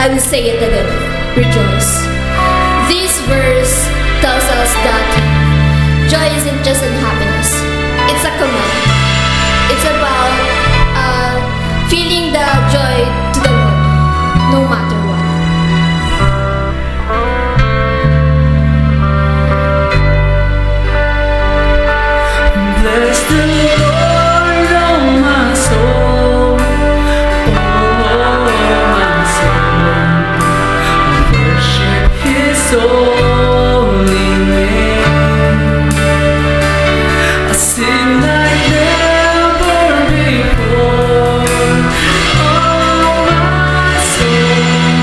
I will say it again. Rejoice. This verse tells us that joy isn't just unhappiness. It's a command. It's about feeling the joy to the Lord, no matter what. Bless the Lord, oh my soul, oh my soul, worship His holy name. I sing like never before, oh my soul.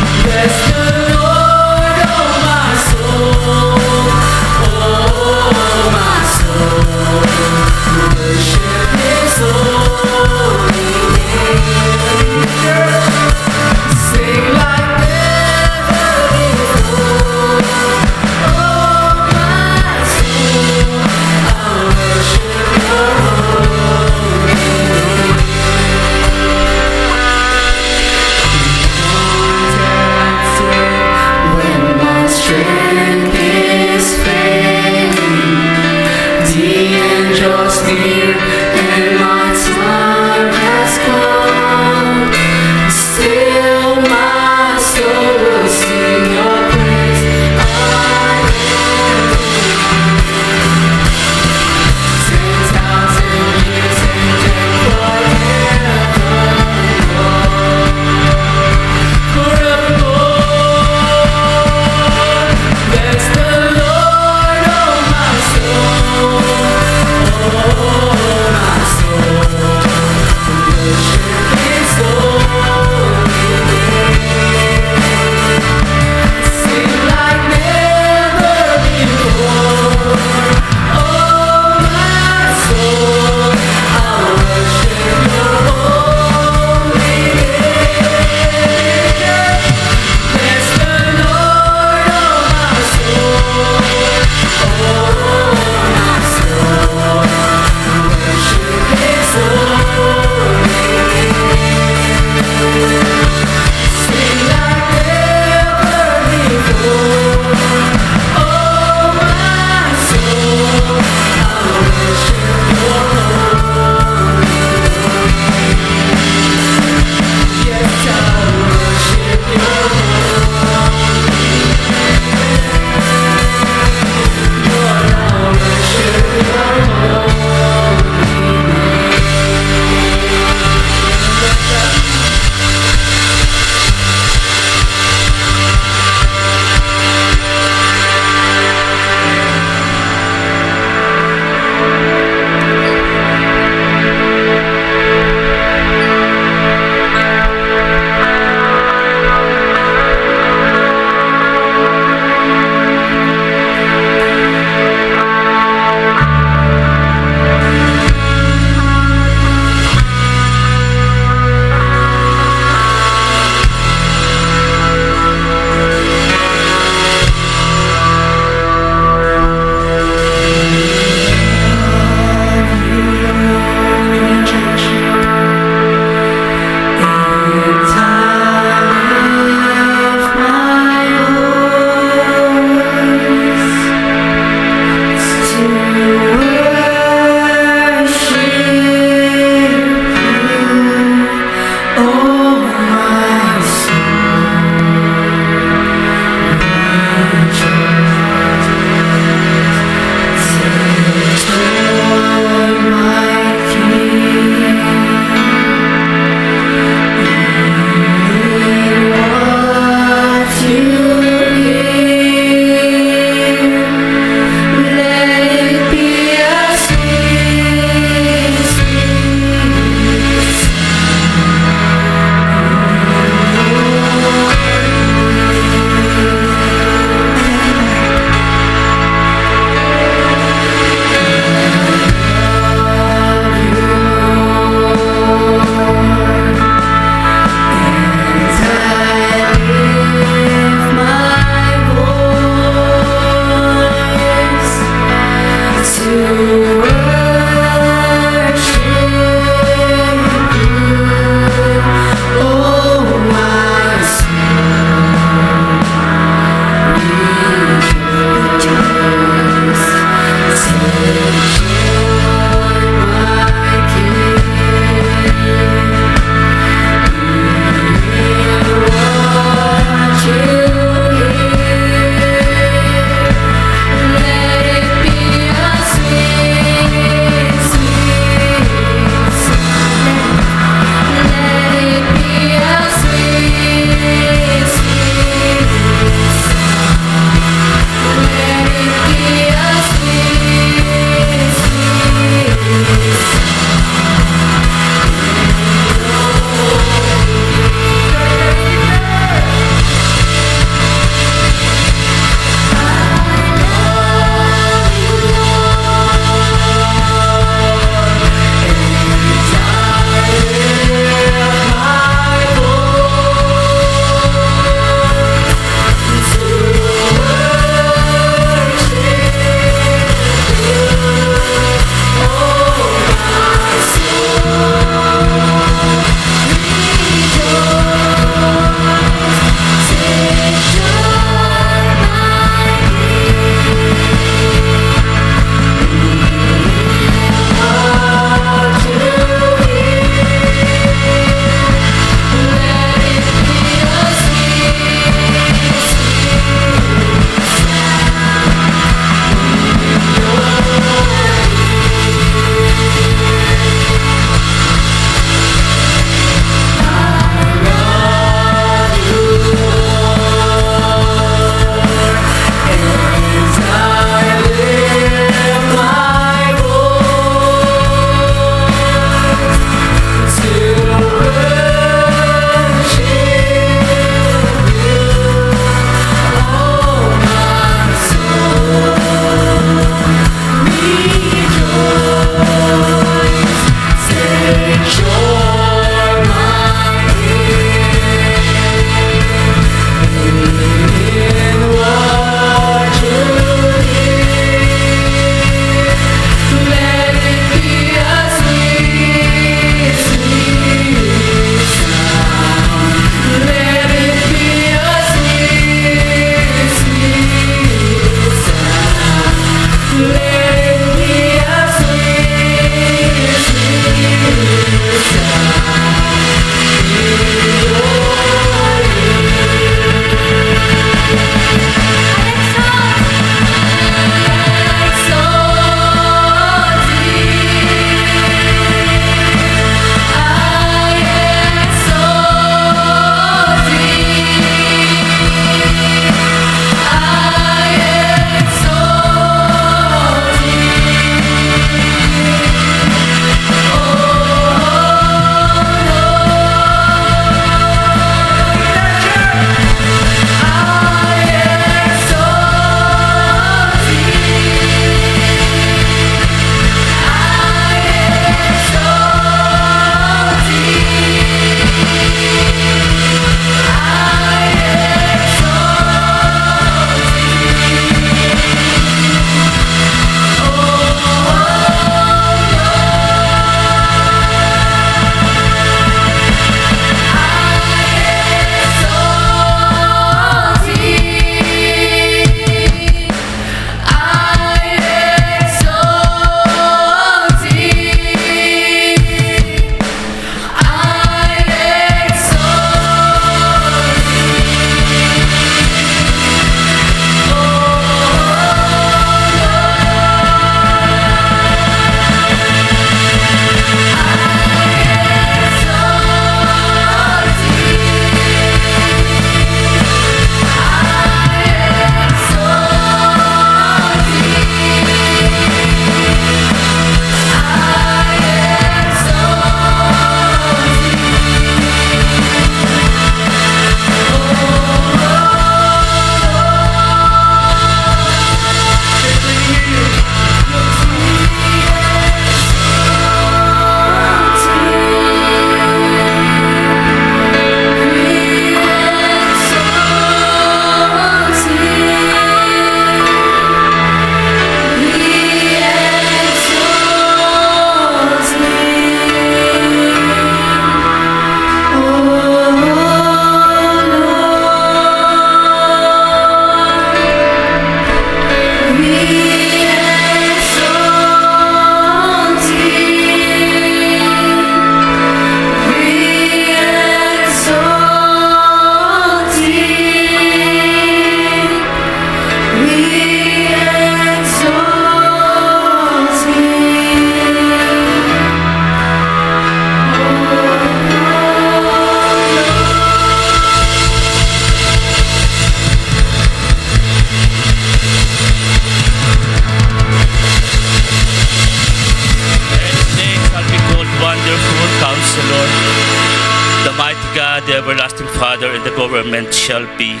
government shall be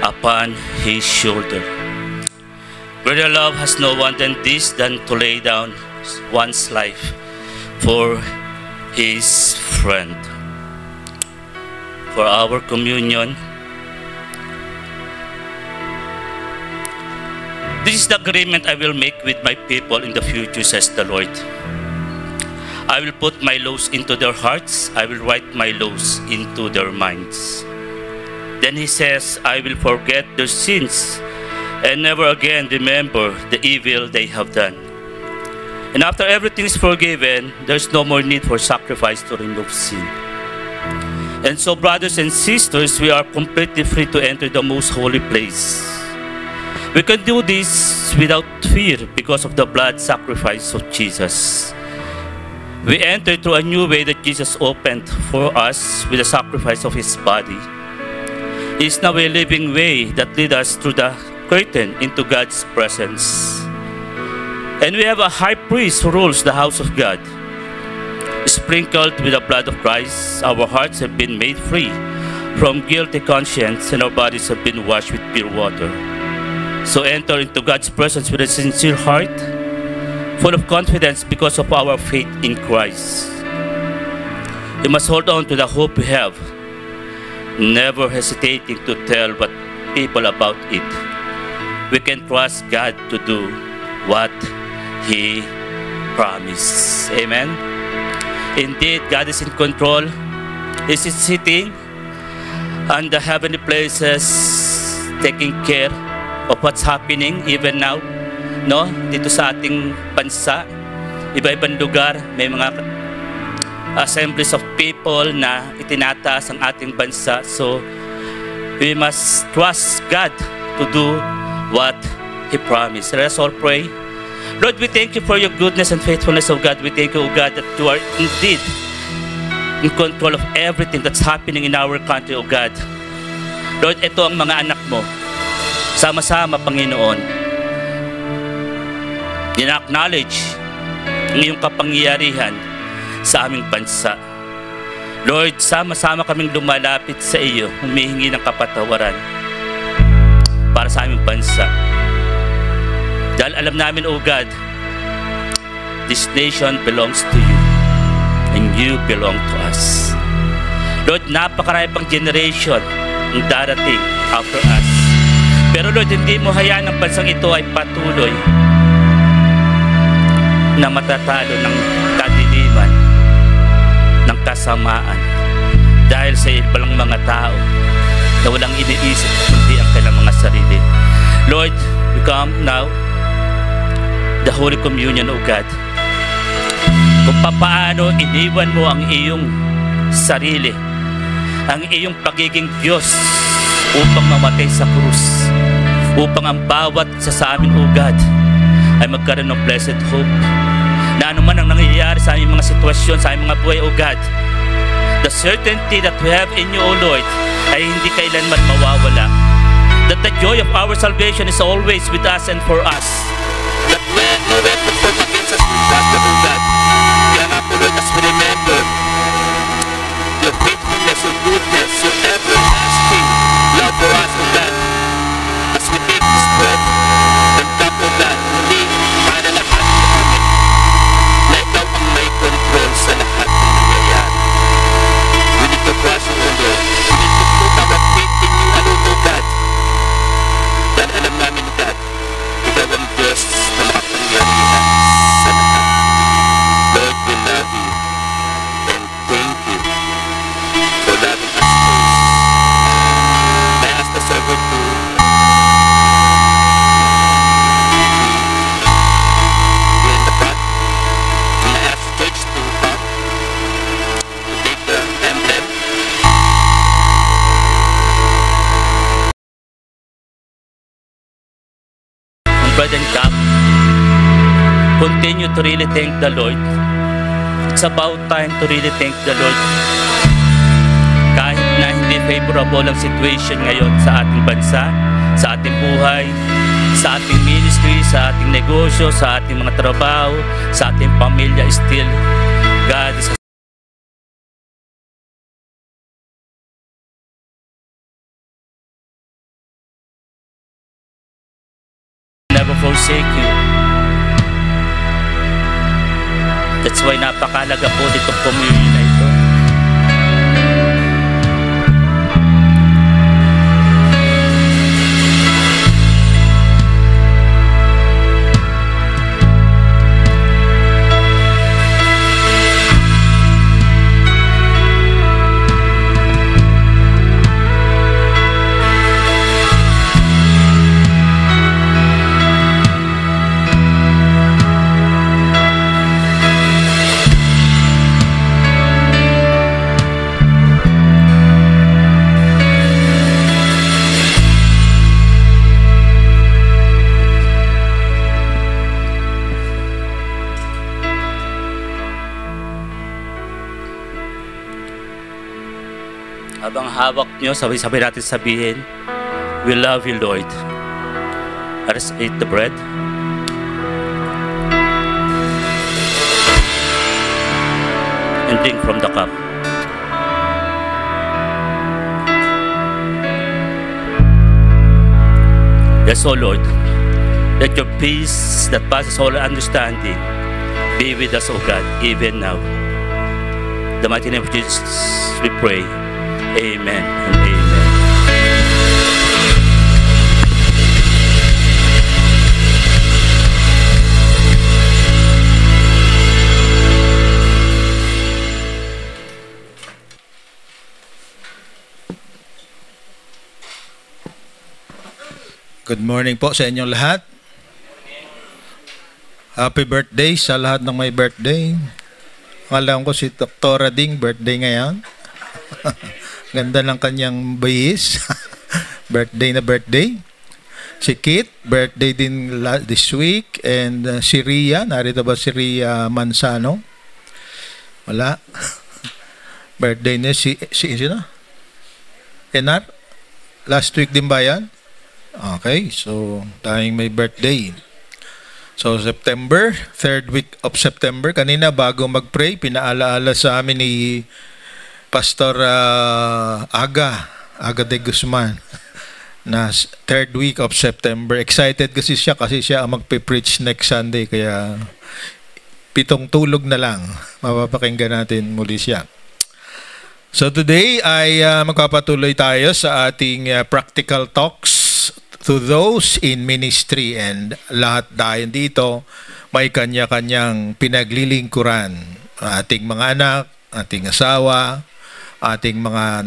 upon his shoulder. Greater love has no one than this, than to lay down one's life for his friend. For our communion, this is the agreement I will make with my people in the future, says the Lord. I will put my laws into their hearts. I will write my laws into their minds. Then he says, I will forget their sins and never again remember the evil they have done. And after everything is forgiven, there's no more need for sacrifice to remove sin. And so, brothers and sisters, we are completely free to enter the most holy place. We can do this without fear because of the blood sacrifice of Jesus. We enter through a new way that Jesus opened for us with the sacrifice of his body. It is now a living way that leads us through the curtain into God's presence. And we have a high priest who rules the house of God. Sprinkled with the blood of Christ, our hearts have been made free from guilty conscience and our bodies have been washed with pure water. So enter into God's presence with a sincere heart, full of confidence because of our faith in Christ. We must hold on to the hope we have, never hesitating to tell people about it. We can trust God to do what he promised. Amen. Indeed, God is in control. He is sitting on the heavenly places, taking care of what's happening even now, no? Dito sa ating bansa, iba-ibang lugar, may mga assemblies of people na itinataas ang ating bansa. So, we must trust God to do what he promised. Let us all pray. Lord, we thank you for your goodness and faithfulness, O God. We thank you, O God, that you are indeed in control of everything that's happening in our country, O God. Lord, ito ang mga anak mo. Sama-sama, Panginoon. Ina-acknowledge ang iyong kapangyarihan sa aming bansa. Lord, sama-sama kaming lumalapit sa iyo, humihingi ng kapatawaran para sa aming bansa. Dahil alam namin, O God, this nation belongs to you and you belong to us. Lord, napakarami pang generation ang darating after us. Pero Lord, hindi mo hayaan ang bansang ito ay patuloy na matatalo ng kadiliman, ng kasamaan dahil sa ibalang mga tao na walang iniisip kundi ang kanilang mga sarili. Lord, we come now the Holy Communion, O God. Kung paano iniwan mo ang iyong sarili, ang iyong pagiging Diyos upang mamatay sa krus, upang ang bawat isa sa amin, O God, ay magkaroon ng blessed hope na anuman ang nangyayari sa aming mga sitwasyon, sa aming mga buhay, O God, the certainty that we have in you, O Lord, ay hindi kailanman mawawala. That the joy of our salvation is always with us and for us. That when no weapon formed against us will prosper, O God. Kaya nga po, Lord, as we remember your faithfulness, your goodness, your everlasting love for us, O God, as we take this bread and cup, O God, hindi para lahat namin na ikaw ang may control sa lahat ng nangyayari. We need to trust you, O Lord. We need to put our faith in you alone, O God. Dahil alam namin, God, ikaw ang Diyos na makapangyarihan sa lahat. Lord, we love you and thank you for loving us first. I ask the server to be in the front, and I ask the church to come to take the emblem. Bread and cup, continue to really thank the Lord. It's about time to really thank the Lord. Kahit na hindi favorable ang situation ngayon sa ating bansa, sa ating buhay, sa ating ministry, sa ating negosyo, sa ating mga trabaho, sa ating pamilya, still God is forsake you. That's why napakalaga po ditong communion na ito. Habang hawak nyo, sabay-sabay natin sabihin, we love you, Lord. Let us eat the bread. And drink from the cup. Yes, O Lord, let your peace that passes all understanding be with us, O God, even now. In the mighty name of Jesus, we pray. Amen and amen. Good morning po sa inyong lahat. Happy birthday sa lahat ng may birthday. Alam ko si Dr. Ding birthday ngayon. Ganda ng kanyang bihis. Birthday na birthday. Si Kit, birthday din this week. And si Ria, narito ba si Ria Manzano? Wala. Birthday niya sino? Enar? Last week din ba yan? Okay, so tayong may birthday. So September, third week of September. Kanina bago mag-pray, pinaalaala sa amin ni Pastor Aga de Guzman na third week of September. Excited kasi siya ang magpe-preach next Sunday, kaya 7 tulog na lang mapapakinggan natin muli siya. So today ay magpapatuloy tayo sa ating practical talks to those in ministry, and lahat tayo dito may kanya-kanyang pinaglilingkuran. Ating mga anak, ating asawa, ating mga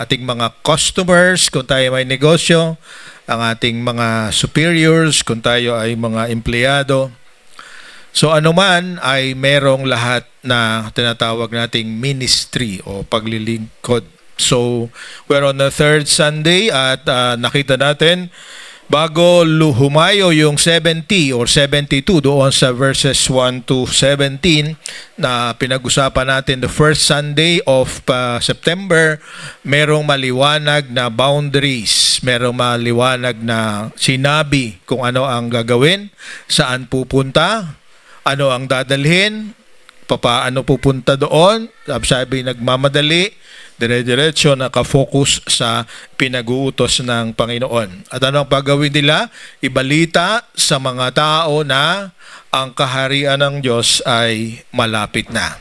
ating mga customers kung tayo may negosyo, ang ating mga superiors kung tayo ay mga empleyado. So anuman ay merong lahat na tinatawag nating ministry o paglilingkod. So we're on the third Sunday at nakita natin bago humayo yung 70 or 72 doon sa verses 1 to 17 na pinag-usapan natin the first Sunday of September, merong maliwanag na boundaries, merong maliwanag na sinabi kung ano ang gagawin, saan pupunta, ano ang dadalhin, papaano pupunta doon. Sabi nagmamadali, dire-diretso nakafocus sa pinag-uutos ng Panginoon. At ano ang pagawin nila? Ibalita sa mga tao na ang kaharian ng Diyos ay malapit na.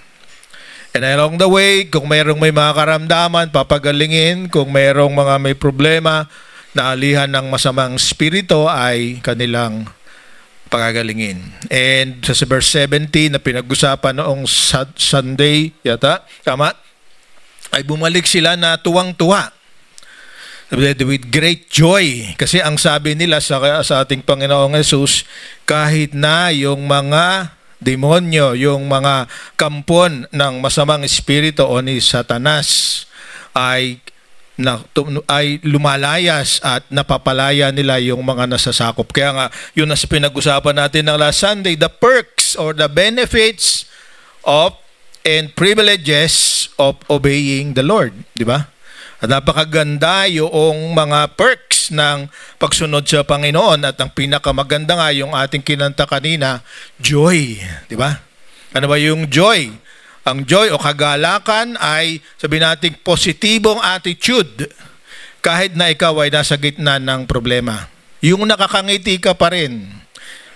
And along the way, kung mayroong may mga karamdaman, papagalingin. Kung mayroong mga may problema, naalihan ng masamang spirito, ay kanilang pagagalingin. And sa verse 17 na pinag-usapan noong Sunday, yata, tama? Ay bumalik sila na tuwang-tuwa with great joy, kasi ang sabi nila sa ating Panginoong Jesus, kahit na yung mga demonyo, yung mga kampon ng masamang espiritu o ni Satanas ay lumalayas at napapalaya nila yung mga nasasakop. Kaya nga yun na pinag-usapan natin ng last Sunday, the perks or the benefits of and privileges of obeying the Lord, di ba? At napakaganda yung mga perks ng pagsunod sa Panginoon, at ang pinakamaganda nga yung ating kinanta kanina, joy, di ba? Ano ba yung joy? Ang joy o kagalakan ay sabihin nating positibong attitude kahit na ikaw ay nasa gitna ng problema. yung nakakangiti ka pa rin,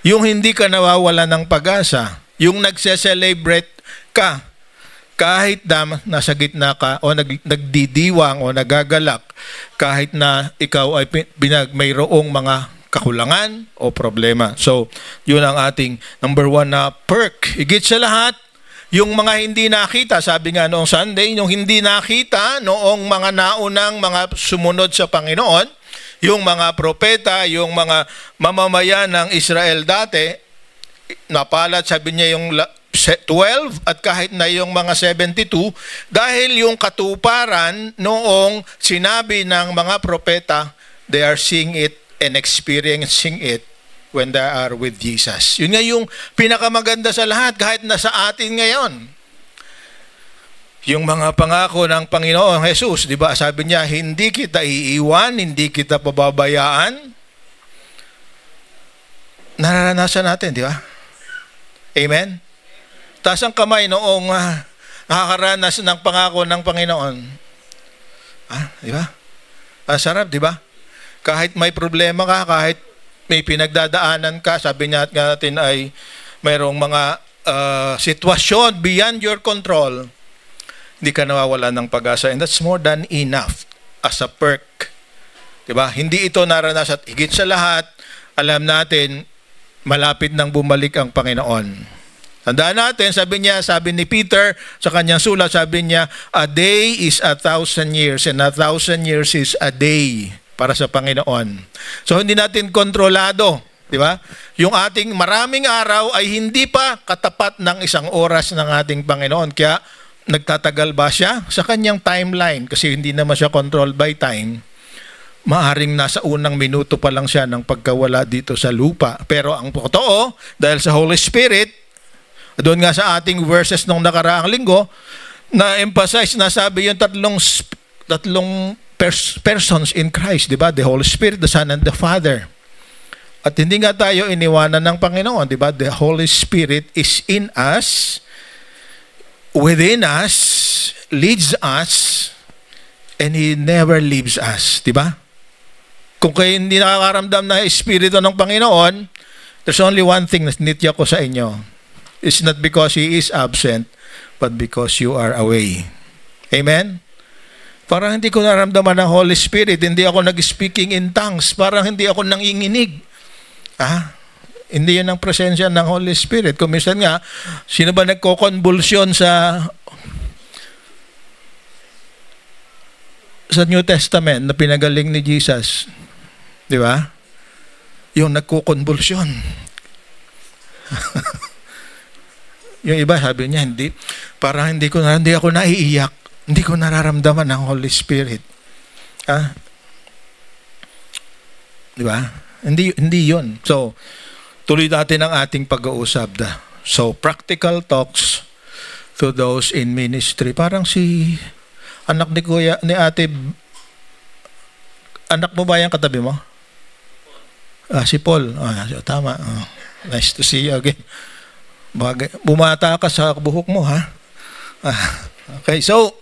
yung hindi ka nawawala ng pag-asa, yung nagse-celebrate ka kahit na nasa gitna ka o nagdidiwang o nagagalak kahit na ikaw ay mayroong mga kakulangan o problema. So, yun ang ating number 1 na perk. Higit sa lahat, yung mga hindi nakita, sabi nga noong Sunday, yung hindi nakita noong mga naunang mga sumunod sa Panginoon, yung mga propeta, yung mga mamamayan ng Israel dati, napalat, sabi niya yung 12 at kahit na yung mga 72, dahil yung katuparan noong sinabi ng mga propeta, they are seeing it and experiencing it when they are with Jesus. Yun nga yung pinakamaganda sa lahat, kahit na sa atin ngayon. Yung mga pangako ng Panginoong Jesus, di ba? Sabi niya, hindi kita iiwan, hindi kita pababayaan. Nararanasan natin, di ba? Amen? Taas ang kamay noong nakakaranas ng pangako ng Panginoon. Di ba? Sarap, di ba? Kahit may problema ka, kahit may pinagdadaanan ka, sabi niya natin ay mayroong mga sitwasyon beyond your control, hindi ka nawawala ng pag-asa. And that's more than enough as a perk. Diba? Hindi ito naranasan. Higit sa lahat, alam natin, malapit nang bumalik ang Panginoon. Tandaan natin, sabi ni Peter sa kanyang sulat, sabi niya, a day is 1,000 years and 1,000 years is a day para sa Panginoon. So hindi natin kontrolado, di ba? Yung ating maraming araw ay hindi pa katapat ng 1 oras ng ating Panginoon. Kaya nagtatagal ba siya sa kanyang timeline? Kasi hindi naman siya controlled by time. Maaring nasa unang minuto pa lang siya ng pagkawala dito sa lupa. Pero ang totoo, dahil sa Holy Spirit, doon nga sa ating verses nung nakaraang linggo, na-emphasize, nasabi yung tatlong persons in Christ, di ba? The Holy Spirit, the Son, and the Father. At hindi nga tayo iniwanan ng Panginoon, di ba? The Holy Spirit is in us, within us, leads us, and He never leaves us, di ba? Kung kayo hindi nakakaramdam na Espiritu ng Panginoon, there's only one thing na nitya ko sa inyo. It's not because He is absent, but because you are away. Amen? Parang hindi ko naramdaman ng Holy Spirit, hindi ako nag-speaking in tongues, parang hindi ako nanginginig. Hindi yun ang presensya ng Holy Spirit. Kung minsan nga, sino ba nagko-convulsion sa New Testament na pinagaling ni Jesus? Di ba? Yung nagko-convulsion. Yung iba, sabi niya, parang hindi ako naiiyak. Hindi ko nararamdaman ang Holy Spirit. Di ba? Hindi yun. So, tuloy natin ang ating pag-uusap. So, practical talks to those in ministry. Parang si anak ni Kuya, ni Ate, anak mo ba yung katabi mo? Si Paul. Tama. Nice to see you again. Bumata ka sa buhok mo, ha? Okay, so,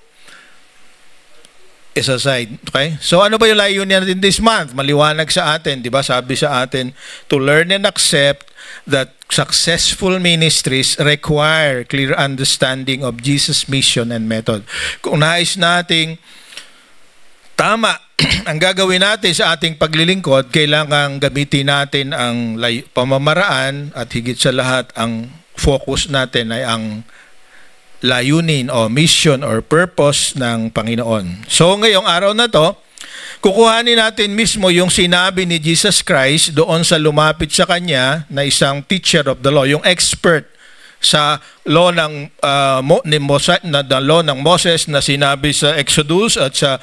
is aside. Okay? So ano ba yung layunin natin this month? Maliwanag sa atin, di ba? Sabi sa atin, to learn and accept that successful ministries require clear understanding of Jesus' mission and method. Kung nais nating tama ang gagawin natin sa ating paglilingkod, kailangan gamitin natin ang pamamaraan at higit sa lahat ang focus natin ay ang layunin o mission or purpose ng Panginoon. So ngayong araw na to, kukuhanin natin mismo yung sinabi ni Jesus Christ doon sa lumapit sa kanya na isang teacher of the law, yung expert sa law ng law ng Moses na sinabi sa Exodus at sa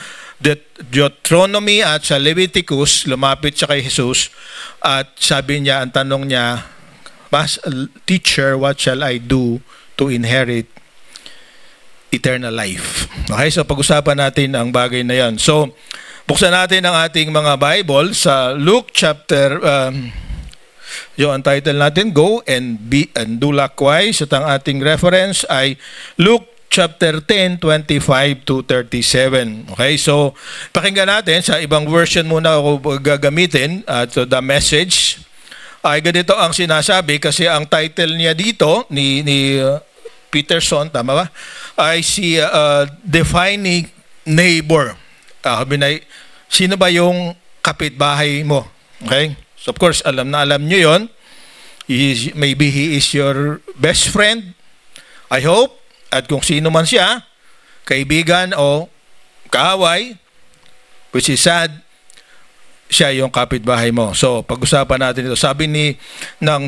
Deuteronomy at sa Leviticus. Lumapit siya kay Jesus at sabi niya, ang tanong niya, teacher, what shall I do to inherit eternal life? Okay, so pag-usapan natin ang bagay na yan. So, buksan natin ang ating mga Bible sa Luke chapter, yung title natin, Go and Do Likewise. At ang ating reference ay Luke chapter 10, 25 to 37. Okay, so pakinggan natin sa ibang version muna ako gagamitin at the Message. Ay ganito ang sinasabi kasi ang title niya dito ni Peterson, tama ba? Ay si Defining Neighbor. Sino ba yung kapitbahay mo? Okay? So of course, alam nyo yon. Maybe he is your best friend. I hope. At kung sino man siya, kaibigan o kaaway, which is sad, siya yung kapitbahay mo. So, pag-usapan natin ito. Sabi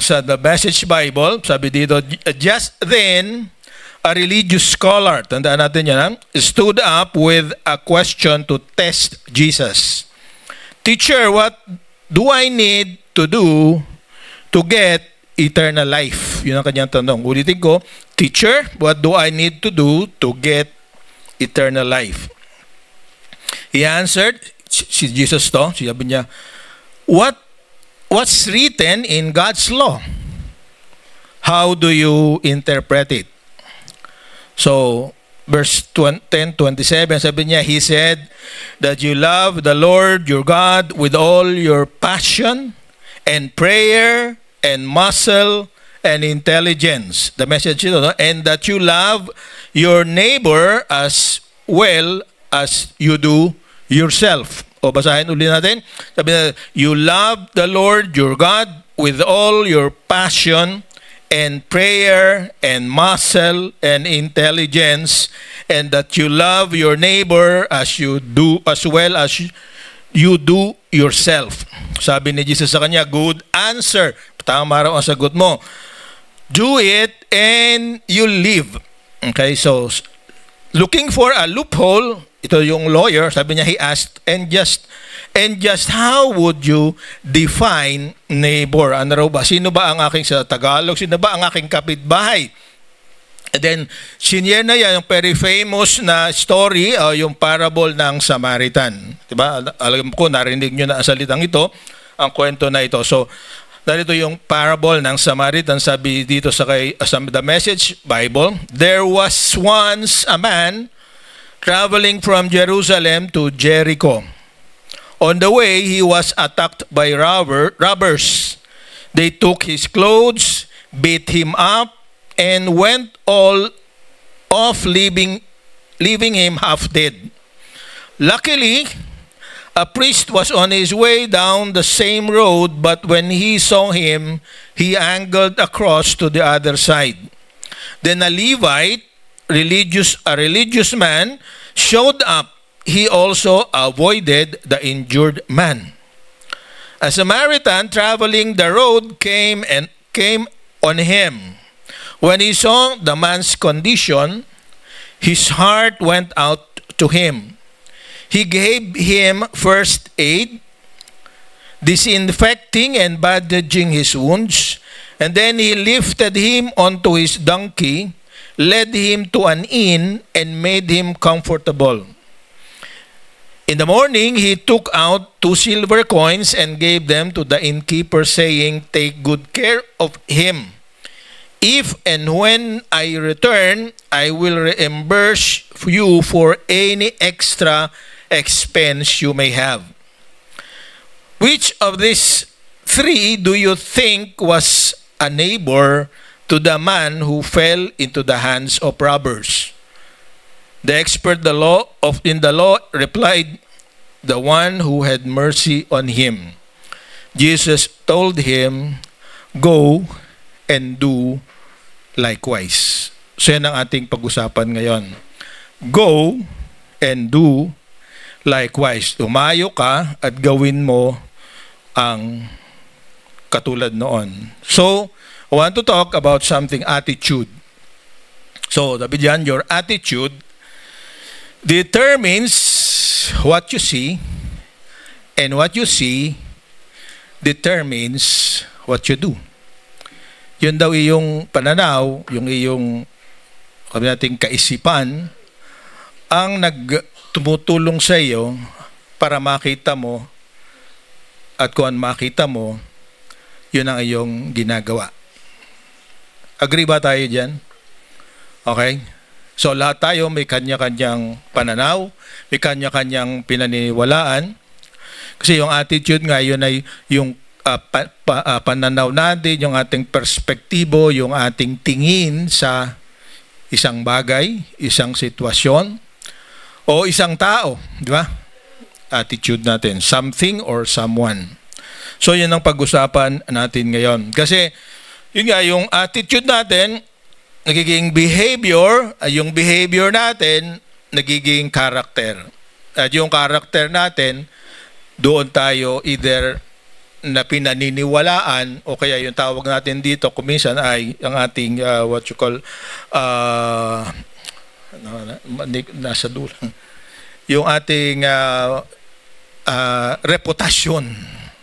sa The Message Bible, sabi dito, just then, a religious scholar, tandaan natin yan, stood up with a question to test Jesus. Teacher, what do I need to do to get eternal life? Yun ang kanyang tanong. Ulitin ko, Teacher, what do I need to do to get eternal life? He answered, si Jesus to, sabi niya, what's written in God's law? How do you interpret it? So, verse 10:27, sabi niya, he said that you love the Lord your God with all your passion and prayer and muscle and intelligence. The Message ito, no? And that you love your neighbor as well as you do yourself. O basahin ulit natin. Sabi na, you love the Lord your God with all your passion and prayer and muscle and intelligence, and that you love your neighbor as well as you do yourself. Sabi ni Jesus sa kanya, good answer. Tama raw ang sagot mo. Do it and you live. Okay, so looking for a loophole, ito yung lawyer, sabi niya, he asked, and just how would you define neighbor? Ano raw ba? Sino ba ang aking, sa Tagalog, sino ba ang aking kapitbahay? And then, senior na yan, yung very famous na story, yung parable ng Samaritan. Diba? Alam ko, narinig nyo na ang salitang ito, ang kwento na ito. So, narito yung parable ng Samaritan, sabi dito sa The Message Bible, there was once a man traveling from Jerusalem to Jericho. On the way, he was attacked by robbers. They took his clothes, beat him up, and went all off, leaving him half dead. Luckily, a priest was on his way down the same road, but when he saw him, he angled across to the other side. Then a Levite, a religious man, showed up. He also avoided the injured man. A Samaritan traveling the road came on him. When he saw the man's condition, his heart went out to him. He gave him first aid, disinfecting and bandaging his wounds, and then he lifted him onto his donkey, led him to an inn, and made him comfortable. In the morning, he took out 2 silver coins and gave them to the innkeeper, saying, "Take good care of him. If and when I return, I will reimburse you for any extra expense you may have." Which of these 3 do you think was a neighbor to the man who fell into the hands of robbers? The expert in the law replied, "The one who had mercy on him." Jesus told him, "Go and do likewise." So yan ang ating pag-usapan ngayon. Go and do likewise. Tumayo ka at gawin mo ang katulad noon. So, I want to talk about something, attitude. So, sabi diyan, your attitude determines what you see, and what you see determines what you do. Yun daw iyong pananaw, yung iyong kaisipan, ang tumutulong sa iyo para makita mo, at kung makita mo, yun ang iyong ginagawa. Agree ba tayo dyan? Okay? So lahat tayo may kanya-kanyang pananaw, may kanya-kanyang pinaniniwalaan. Kasi yung attitude nga, yun ay yung pananaw natin, yung ating perspektibo, yung ating tingin sa isang bagay, isang sitwasyon, o isang tao, di ba? Attitude natin, something or someone. So yun ang pag-usapan natin ngayon. Kasi yun nga, yung attitude natin, nagiging behavior, yung behavior natin, nagiging character. At yung character natin, doon tayo either na pinaniniwalaan o kaya yung tawag natin dito kuminsan ay ang ating what you call nasa dulang yung ating reputasyon,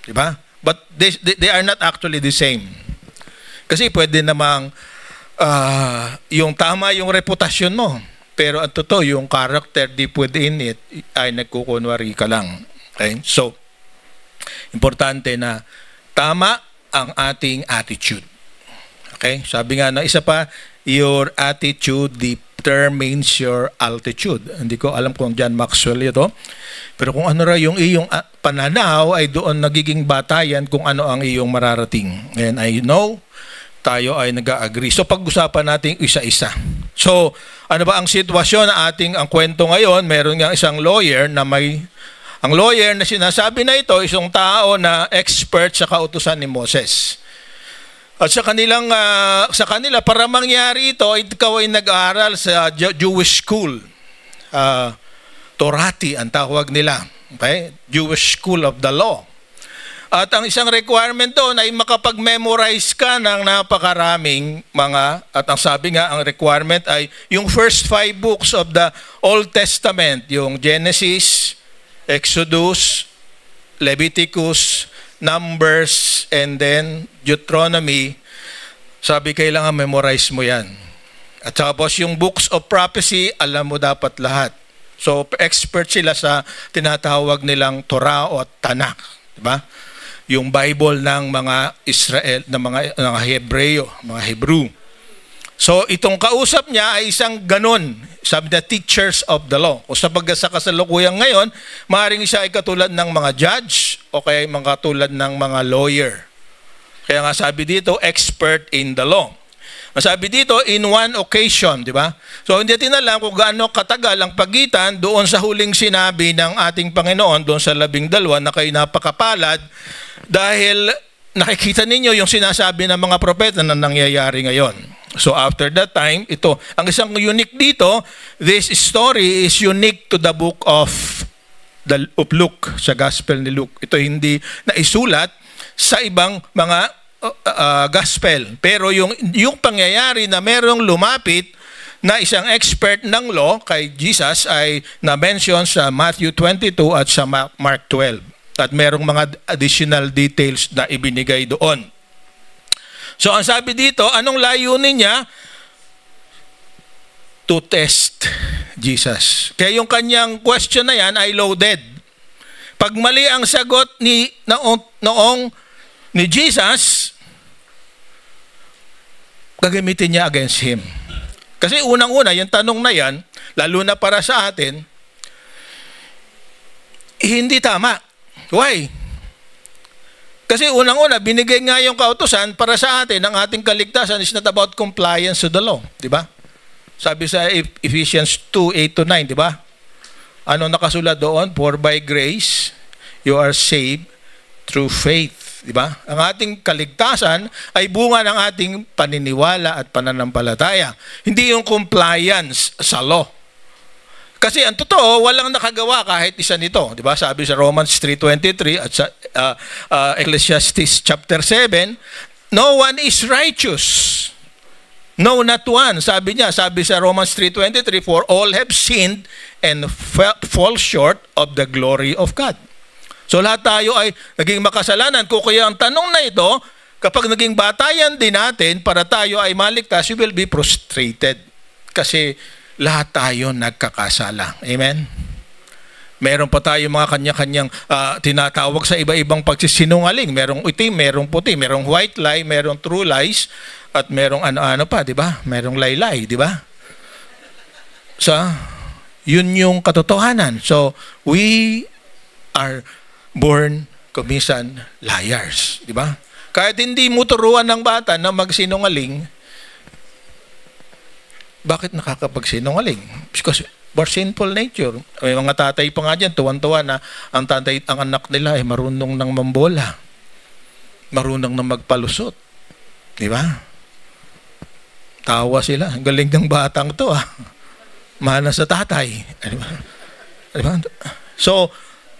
di ba? But they are not actually the same. Kasi pwede namang yung tama yung reputasyon mo, pero ang totoo yung character deep within it ay nagkukunwari ka lang. Okay? So importante na tama ang ating attitude. Okay? Sabi nga na isa pa, your attitude determines your altitude. Hindi ko alam kung John Maxwell ito. Pero kung ano ra yung iyong pananaw ay doon nagiging batayan kung ano ang iyong mararating. And I know tayo ay nag-agree. So pag-usapan natin isa-isa. So ano ba ang sitwasyon na ang kwento ngayon? Meron nga isang lawyer na ang lawyer na sinasabi na ito, isang tao na expert sa kautusan ni Moses. At sa kanila para mangyari ito, ikaw ay nag-aaral sa Jewish school. Torati ang tawag nila. Okay? Jewish school of the law. At ang isang requirement doon ay makapag-memorize ka ng napakaraming at ang sabi nga, ang requirement ay yung first 5 books of the Old Testament, yung Genesis, Exodus, Leviticus, Numbers, and then Deuteronomy. Sabi, kailangan memorize mo yan. At tapos yung books of prophecy, alam mo dapat lahat. So expert sila sa tinatawag nilang Torah o Tanakh, di ba? Yung Bible ng mga Israel, ng mga Hebreo, mga Hebrew. So itong kausap niya ay isang ganon, sabi na teachers of the law. O sa kasalukuyan ngayon, maaaring siya ay katulad ng mga judge o kaya mga katulad ng mga lawyer. Kaya nga sabi dito, expert in the law. Masabi dito, in one occasion, di ba? So hindi natin alam kung gaano katagal ang pagitan doon sa huling sinabi ng ating Panginoon, doon sa 12 na kayo napakapalad, dahil nakikita ninyo yung sinasabi ng mga propeta na nangyayari ngayon. So after that time, ito, ang isang unique dito, this story is unique to the book of Luke, sa Gospel ni Luke. Ito hindi naisulat sa ibang mga gospel. Pero yung pangyayari na merong lumapit na isang expert ng law kay Jesus ay na-mention sa Matthew 22 at sa Mark 12. At merong mga additional details na ibinigay doon. So ang sabi dito, anong layunin niya? To test Jesus. Kaya yung kanyang question na yan ay loaded. Pag mali ang sagot ni Jesus, gagamitin niya against him. Kasi unang-una, yung tanong na yan, lalo na para sa atin, hindi tama. Why? Kasi unang-una, binigay nga yung kautusan para sa atin, ang ating kaligtasan is not about compliance to the law. Diba? Sabi sa Ephesians 2:8-9, diba? Ano nakasulat doon? For by grace, you are saved through faith. Diba? Ang ating kaligtasan ay bunga ng ating paniniwala at pananampalataya. Hindi yung compliance sa law. Kasi ang totoo, walang nakagawa kahit isa nito. Diba? Sabi sa Romans 3:23 at sa Ecclesiastes chapter 7, no one is righteous. No, not one. Sabi sa Romans 3:23, for all have sinned and fall short of the glory of God. So lahat tayo ay naging makasalanan. Kung kaya ang tanong na ito, kapag naging batayan din natin para tayo ay maligtas, you will be frustrated. Kasi lahat tayo nagkakasala. Amen? Meron pa tayo mga kanya-kanyang tinatawag sa iba-ibang pagsisinungaling. Merong itim, merong puti, merong white lie, merong true lies, at merong ano-ano pa, di ba? Merong laylay, di ba? yun yung katotohanan. So, we are born kumisan liars. Di ba? Kahit hindi mo turuan ng bata na magsinungaling, bakit nakakapagsinungaling? Because for sinful nature. May mga tatay pa nga dyan, tuwan-tuwa na ang anak nila ay marunong ng mambola. Marunong ng magpalusot. Di ba? Tawa sila. Ang galing ng batang to, ah. Mahal na sa tatay. Di ba? Di ba? So,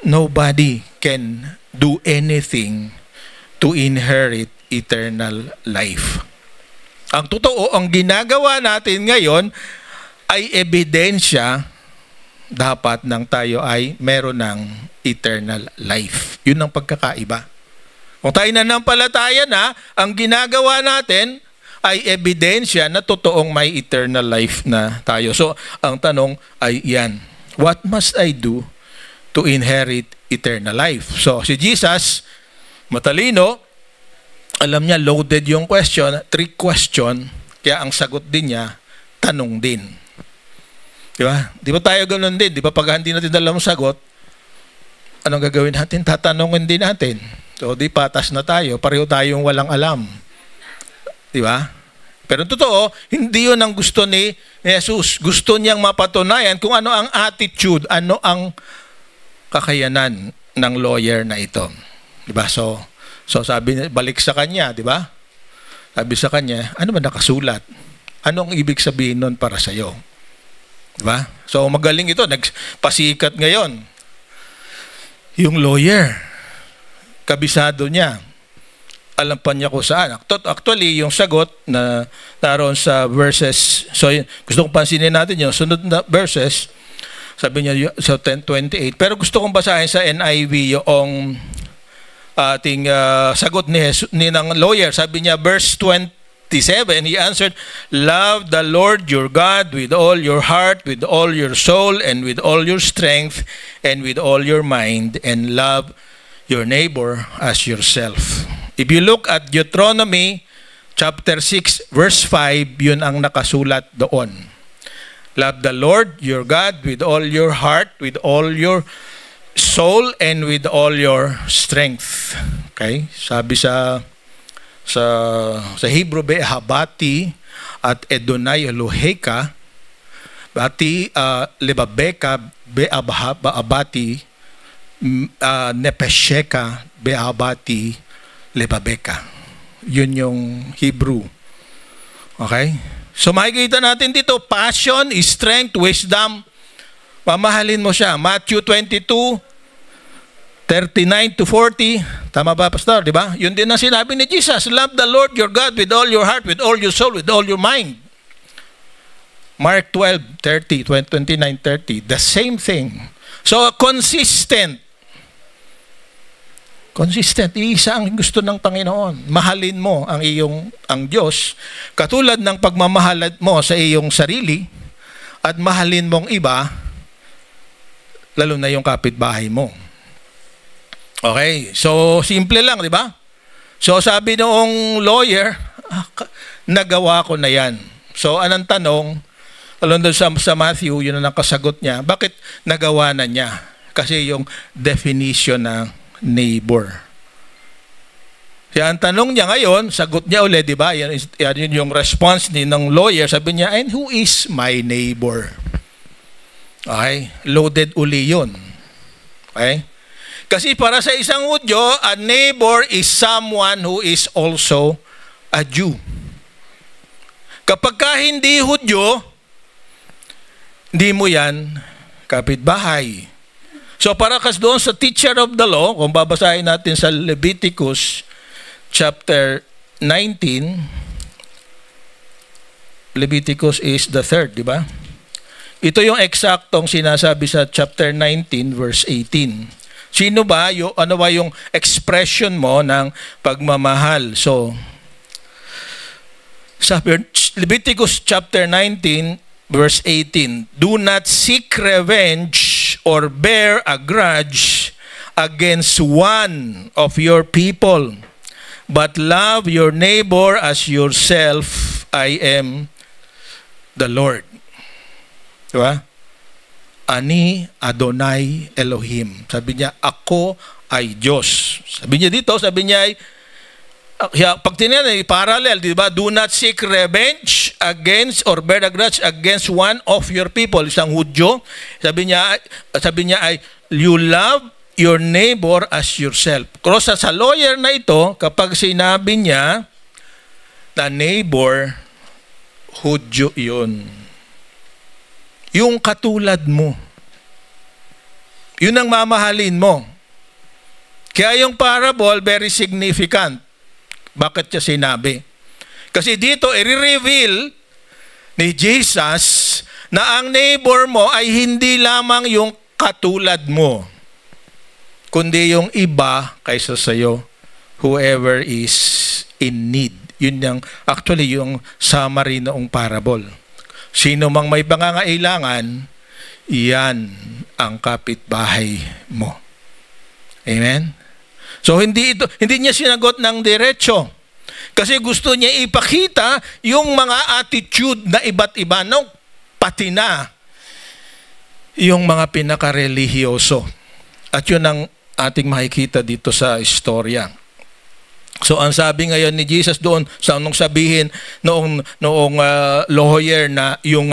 nobody can do anything to inherit eternal life. Ang totoo, ang ginagawa natin ngayon ay ebidensya dapat nang tayo ay meron ng eternal life. Yun ang pagkakaiba. Kung tayo nanampalataya na, ang ginagawa natin ay ebidensya na totoong may eternal life na tayo. So, ang tanong ay yan. What must I do to inherit eternal life? So, si Jesus, matalino, alam niya, loaded yung question, trick question, kaya ang sagot din niya, tanong din. Di ba? Di ba tayo ganun din? Di ba pag hindi natin alam ang sagot, anong gagawin natin? Tatanungin din natin. So, di patas na tayo. Pareho tayong walang alam. Di ba? Pero totoo, hindi yun ang gusto ni Jesus. Gusto niyang mapatunayan kung ano ang attitude, ano ang kakayanan ng lawyer na ito. Di ba? So sabi niya, balik sa kanya, di ba? Sabi sa kanya, ano ba nakasulat? Anong ibig sabihin nun para sa iyo? Di ba? So magaling ito, nagpasikat ngayon. Yung lawyer, kabisado niya. Alam pa niya kung saan. Actually, yung sagot na naroon sa verses, so gusto kong pansinin natin yung sunod na verses, sabi niya sa 10:28. Pero gusto kong basahin sa NIV yung ating sagot ni ng lawyer. Sabi niya, verse 27, he answered, "Love the Lord your God with all your heart, with all your soul, and with all your strength, and with all your mind, and love your neighbor as yourself." If you look at Deuteronomy chapter 6, verse 5, yun ang nakasulat doon. Love the Lord your God with all your heart, with all your soul, and with all your strength. Okay? Sabi sa Hebrew, Be'ahabati at Edonai Eloheka, Bati Lebabeka Be'ahabati Nepesheka Be'ahabati Lebabeka. Yun yung Hebrew. Okay? So makikita natin dito, passion, strength, wisdom. Pamahalin mo siya. Matthew 22:39-40. Tama ba, Pastor? Di ba? Yun din ang sinabi ni Jesus. Love the Lord your God with all your heart, with all your soul, with all your mind. Mark 12:30, 29:30. The same thing. So, consistent. Consistent. Iisa ang gusto ng Panginoon. Mahalin mo ang Diyos katulad ng pagmamahal mo sa iyong sarili at mahalin mong iba, lalo na yung kapitbahay mo. Okay? So, simple lang, di ba? So, sabi noong lawyer, nagawa ko na yan. So, anong tanong? Alon doon sa Matthew, yun ang kasagot niya. Bakit nagawa na niya? Kasi yung definition ng neighbor. Kaya ang tanong niya ngayon, sagot niya ulit, di ba? Yan yung response ng lawyer. Sabi niya, and who is my neighbor? Okay? Loaded uli yun. Okay? Kasi para sa isang Hudyo, a neighbor is someone who is also a Jew. Kapag ka hindi Hudyo, hindi mo yan kapitbahay. So para kas doon sa teacher of the law, kung babasahin natin sa Leviticus chapter 19, Leviticus is the third, di ba? Ito yung eksaktong sinasabi sa chapter 19 verse 18. Sino ba ano ba yung expression mo ng pagmamahal? So sa Leviticus chapter 19 verse 18, do not seek revenge or bear a grudge against one of your people, but love your neighbor as yourself. I am the Lord. Di ba? Ani Adonai Elohim. Sabi niya, ako ay Diyos. Sabi niya dito, sabi niya ay, pag tinanong, parallel, di ba? Do not seek revenge against or bear a grudge against one of your people. Isang Hudyo. Sabi niya ay, you love your neighbor as yourself. Pero sa lawyer na ito, kapag sinabi niya na neighbor, Hudyo yun. Yung katulad mo. Yun ang mamahalin mo. Kaya yung parable, very significant. Bakit siya sinabi? Kasi dito, i-reveal ni Jesus na ang neighbor mo ay hindi lamang yung katulad mo, kundi yung iba kaysa sa'yo, whoever is in need. Yun yung, actually, yung summary noong parable. Sino mang may pangangailangan, iyan ang kapitbahay mo. Amen? So, hindi niya sinagot ng diretso. Kasi gusto niya ipakita yung mga attitude na iba't iba, no? Pati na yung mga pinaka-relihiyoso. At yun ang ating makikita dito sa istorya. So ang sabi ngayon ni Jesus doon sa anong sabihin noong lawyer na yung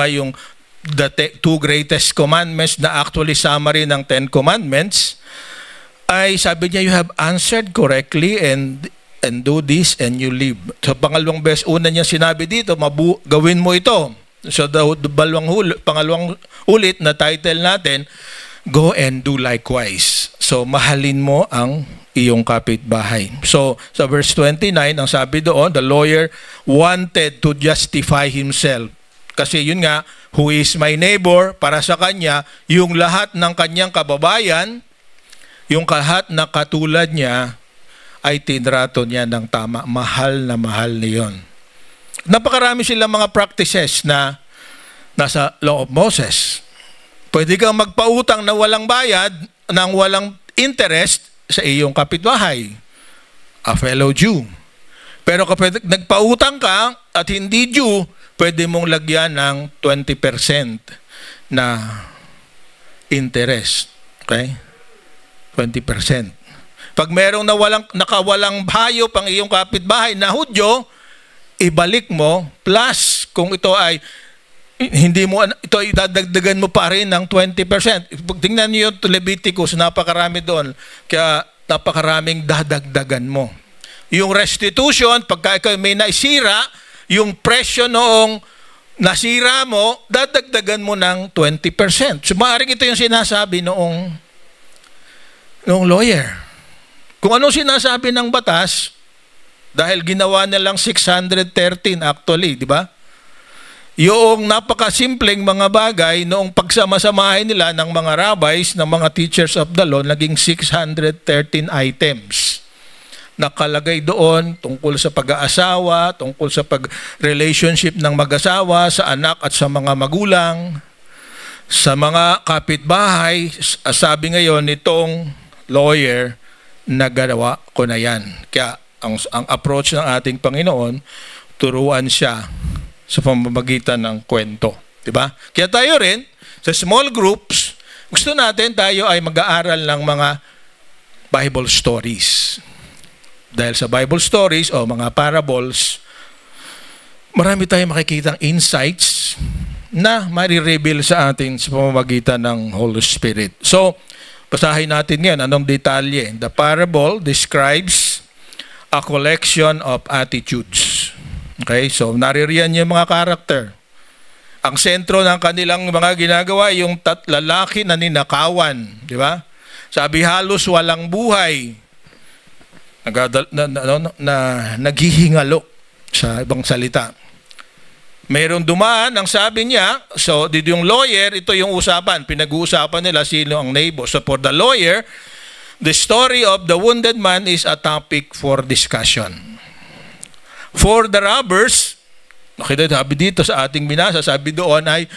the two greatest commandments na actually summary ng 10 commandments, ay sabi niya, you have answered correctly and do this and you live. So pangalawang beses, una niya sinabi dito, gawin mo ito. So pangalawang ulit na title natin, go and do likewise. So mahalin mo ang iyong kapitbahay. So sa verse 29, ang sabi doon, the lawyer wanted to justify himself. Kasi yun nga, who is my neighbor, para sa kanya, yung lahat ng kanyang kababayan, yung lahat na katulad niya, ay tinrato niya ng tama. Mahal na mahal niyon. Napakarami silang mga practices na nasa Law of Moses. Pwede kang magpautang na walang bayad, nang walang interest sa iyong kapitbahay, a fellow Jew. Pero kapag nagpautang ka at hindi Jew, pwede mong lagyan ng 20% na interest. Okay? 20%. Pag merong nakawalang hayop ang iyong kapitbahay na Hudyo, ibalik mo, plus kung ito ay hindi mo, ito idadagdagan mo pa rin ng 20%. Tingnan niyo yung Leviticus, napakarami doon. Kaya napakaraming dadagdagan mo. Yung restitution, pagka ikaw may naisira, yung presyo noong nasira mo, dadagdagan mo ng 20%. So maaaring ito yung sinasabi noong lawyer. Kung anong sinasabi ng batas, dahil ginawa nilang 613 actually, di ba? Yung napakasimpleng mga bagay noong pagsama-samahin nila ng mga rabbis, ng mga teachers of the law, naging 613 items. Nakalagay doon tungkol sa pag-aasawa, tungkol sa pag-relationship ng mag-asawa, sa anak at sa mga magulang, sa mga kapitbahay. Sabi ngayon nitong lawyer, nagawa ko na yan. Kaya ang approach ng ating Panginoon, turuan siya sa pamamagitan ng kwento. Diba? Kaya tayo rin, sa small groups, gusto natin tayo ay mag-aaral ng mga Bible stories. Dahil sa Bible stories o mga parables, marami tayong makikitang insights na marireveal sa atin sa pamamagitan ng Holy Spirit. So, basahin natin ngayon anong detalye. The parable describes a collection of attitudes. Okay, so naririyan yung mga karakter. Ang sentro ng kanilang mga ginagawa, yung lalaki na ninakawan. Di ba? Sabi halos walang buhay. Naghihingalo sa ibang salita. Mayroong dumaan, ang sabi niya, so dito yung lawyer, ito yung usapan. Pinag-uusapan nila sino ang neighbor. So for the lawyer, the story of the wounded man is a topic for discussion. For the robbers, sabi dito sa ating binasa, sabi doon ay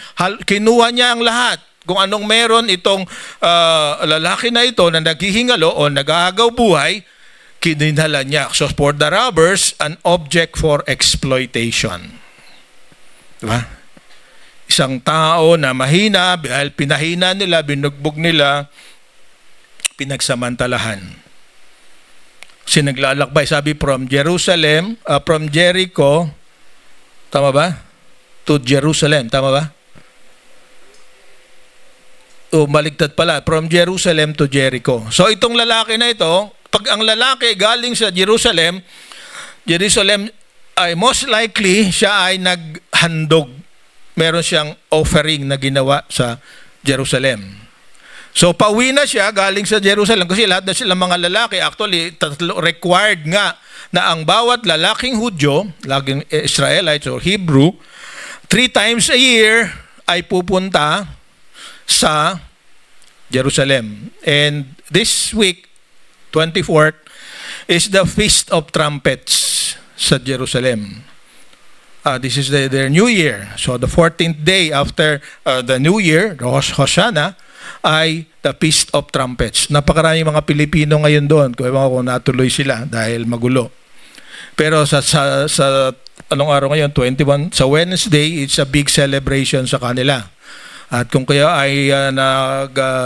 kinuha niya ang lahat. Kung anong meron itong lalaki na ito na naghihingalo o nag-aagaw buhay, kininhala niya. So for the robbers, an object for exploitation. Diba? isang tao na mahina, dahil pinahina nila, binugbog nila, pinagsamantalahan. Kasi naglalakbay, sabi from Jerusalem, from Jericho, tama ba? To Jerusalem, tama ba? O maligtad pala, from Jerusalem to Jericho. So itong lalaki na ito, pag ang lalaki galing sa Jerusalem ay most likely siya ay naghandog. Meron siyang offering na ginawa sa Jerusalem. So pauwi na siya galing sa Jerusalem kasi lahat na sila mga lalaki, actually required nga na ang bawat lalaking Hudyo, laging Israelites or Hebrew, 3 times a year ay pupunta sa Jerusalem. And this week, 24th, is the Feast of Trumpets sa Jerusalem. This is their New Year. So the 14th day after the New Year, Rosh Hashanah, ay the Feast of Trumpets. Napakaraming mga Pilipino ngayon doon. Kung natuloy sila dahil magulo. Pero sa anong araw ngayon? 21. Sa Wednesday, it's a big celebration sa kanila. At kung kaya ay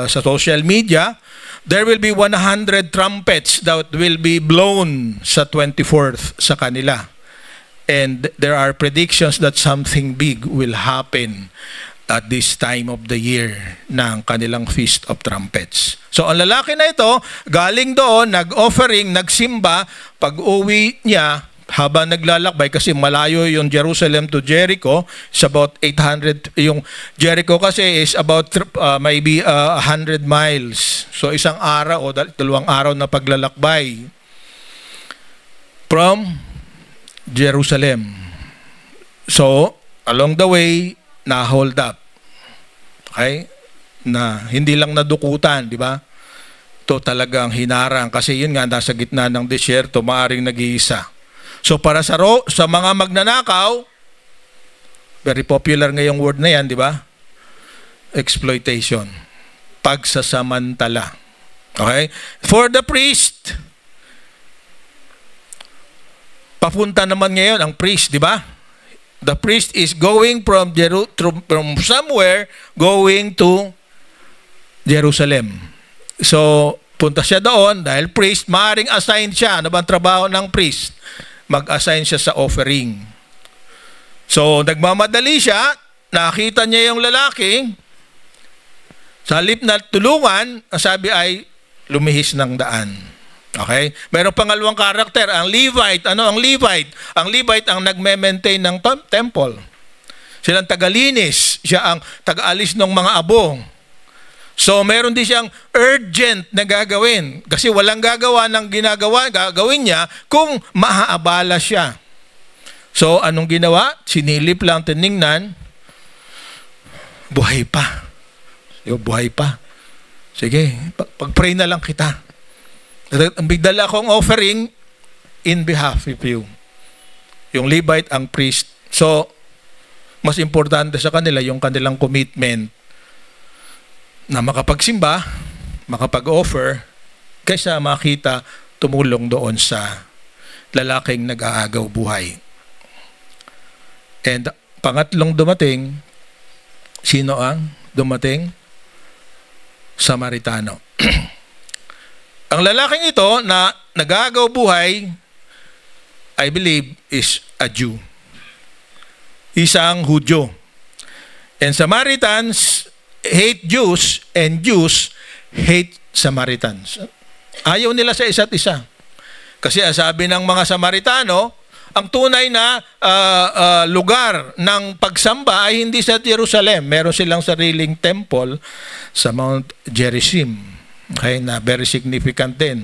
sa social media, there will be 100 trumpets that will be blown sa 24th sa kanila. And there are predictions that something big will happen at this time of the year ng kanilang Feast of Trumpets. So ang lalaki na ito, galing doon, nag-offering, nagsimba, pag-uwi niya, habang naglalakbay, kasi malayo yung Jerusalem to Jericho, it's about 800, yung Jericho kasi is about maybe 100 miles. So isang araw o 2 araw na paglalakbay from Jerusalem. So, along the way, na-hold up. Okay? Na hindi lang nadukutan, di ba? Ito talagang hinarang kasi yun nga, nasa gitna ng disyerto, maaring nag-iisa. So, para sa mga magnanakaw, very popular ngayong word na yan, di ba? Exploitation. Pagsasamantala. Okay? For the priest, papunta naman ngayon ang priest, di ba? The priest is going from somewhere going to Jerusalem. So, punta siya doon dahil priest, maaaring assign siya. Ano bang trabaho ng priest? Mag-assign siya sa offering. So, nagmamadali siya, nakita niya yung lalaki, sa halip na tulungan, ang sabi ay lumihis ng daan. Okay? Mayroong pangalawang karakter, ang Levite. Ano ang Levite? Ang Levite ang nagme-maintain ng temple. Silang tagalinis, siya ang taga-alis ng mga abo. So, meron din siyang urgent na gagawin. Kasi walang gagawa ng gagawin niya kung maaabala siya. So, anong ginawa? Sinilip lang, tiningnan. Buhay pa. Buhay pa. Sige, pag-pray na lang kita. Bigdala akong offering in behalf of you. Yung Levite, ang priest. So, mas importante sa kanila yung kanilang commitment na makapagsimba, makapag-offer, kaysa makita tumulong doon sa lalaking nag-aagaw buhay. And pangatlong dumating, sino ang dumating? Samaritano. Ang lalaking ito na nag-aagaw buhay, I believe, is a Jew. Isang Hudyo. And Samaritans hate Jews and Jews hate Samaritans. Ayaw nila sa isa't isa. Kasi sabi ng mga Samaritano, ang tunay na lugar ng pagsamba ay hindi sa Jerusalem. Meron silang sariling temple sa Mount Gerizim. Okay, na very significant din.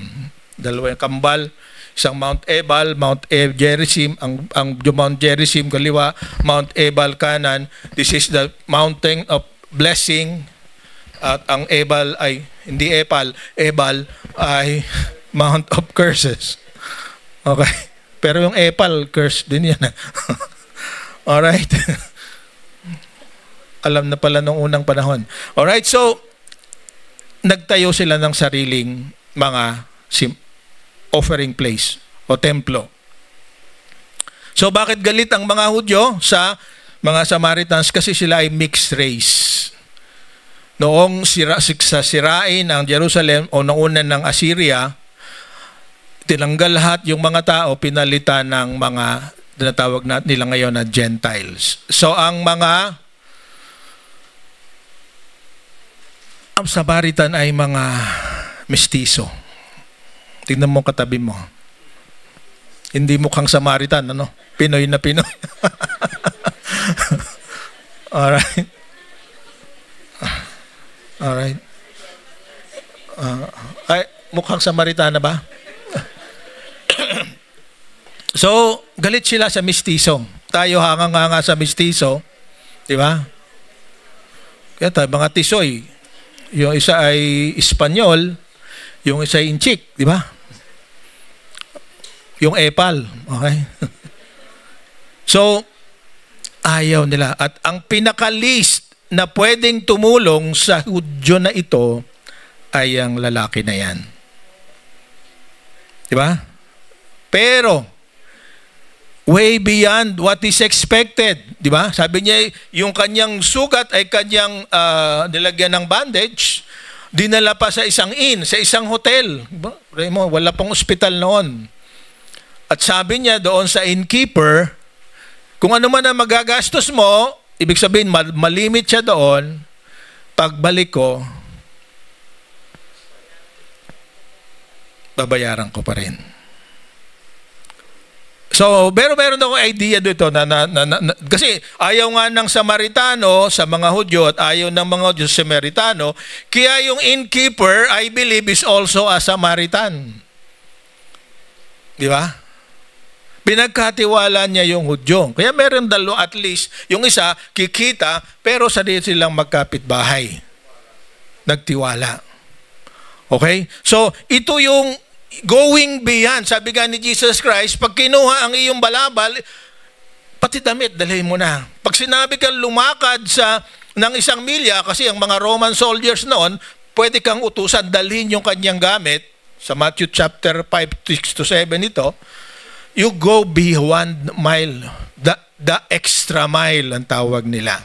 Dalawang kambal, isang Mount Ebal, Mount Gerizim, ang Mount Gerizim kaliwa, Mount Ebal kanan. This is the mountain of blessing. At ang Ebal ay hindi Ebal ay Mount of curses. Okay. Pero yung Ebal curse din yan. Alright. Alam na pala nung unang panahon. Alright, so nagtayo sila ng sariling mga offering place o templo. So bakit galit ang mga Hudyo sa mga Samaritans kasi sila ay mixed race. Noong sirain ang Jerusalem o noong ng Assyria, tinanggal lahat yung mga tao, pinalitan ng mga tinatawag nila ngayon na Gentiles. So ang Samaritan ay mga mestizo. Tingnan mo katabi mo. Hindi mukhang Samaritan, ano? Pinoy na Pinoy. Alright. Alright. Ay, mukhang Samaritana ba? So, galit sila sa mestizo. Tayo hanga-hanga sa mestizo. Di ba? Kaya tayo, mga tisoy. Yung isa ay Espanyol, yung isa ay Inchik. Di ba? Yung epal. Okay? So, ayaw nila. At ang pinaka-least na pwedeng tumulong sa Hudyo na ito ay ang lalaki na yan. Di ba? Pero, way beyond what is expected. Di ba? Sabi niya, yung kanyang sugat ay kanyang nilagyan ng bandage, dinala pa sa isang inn, sa isang hotel. Diba? Wala pang ospital noon. At sabi niya doon sa innkeeper, kung ano man ang magagastos mo, ibig sabihin, malimit siya doon, pagbalik ko, babayaran ko pa rin. So, pero meron akong idea dito kasi ayaw nga ng Samaritano sa mga Hudyo at ayaw ng mga Hudyo sa Samaritano, kaya yung innkeeper, I believe, is also a Samaritan. Di ba? Pinagkatiwala niya yung Hudyo. Kaya meron dalo at least, yung isa kikita, pero sa di silang magkapitbahay. Nagtiwala. Okay? So, ito yung going beyond. Sabi nga ni Jesus Christ, pag kinuha ang iyong balabal, pati damit, dalhin mo na. Pag sinabi kang lumakad ng 1 milya, kasi ang mga Roman soldiers noon, pwede kang utusan, dalhin yung kanyang gamit. Sa Matthew chapter 5, 6 to 7 ito, you go beyond mile. The extra mile ang tawag nila.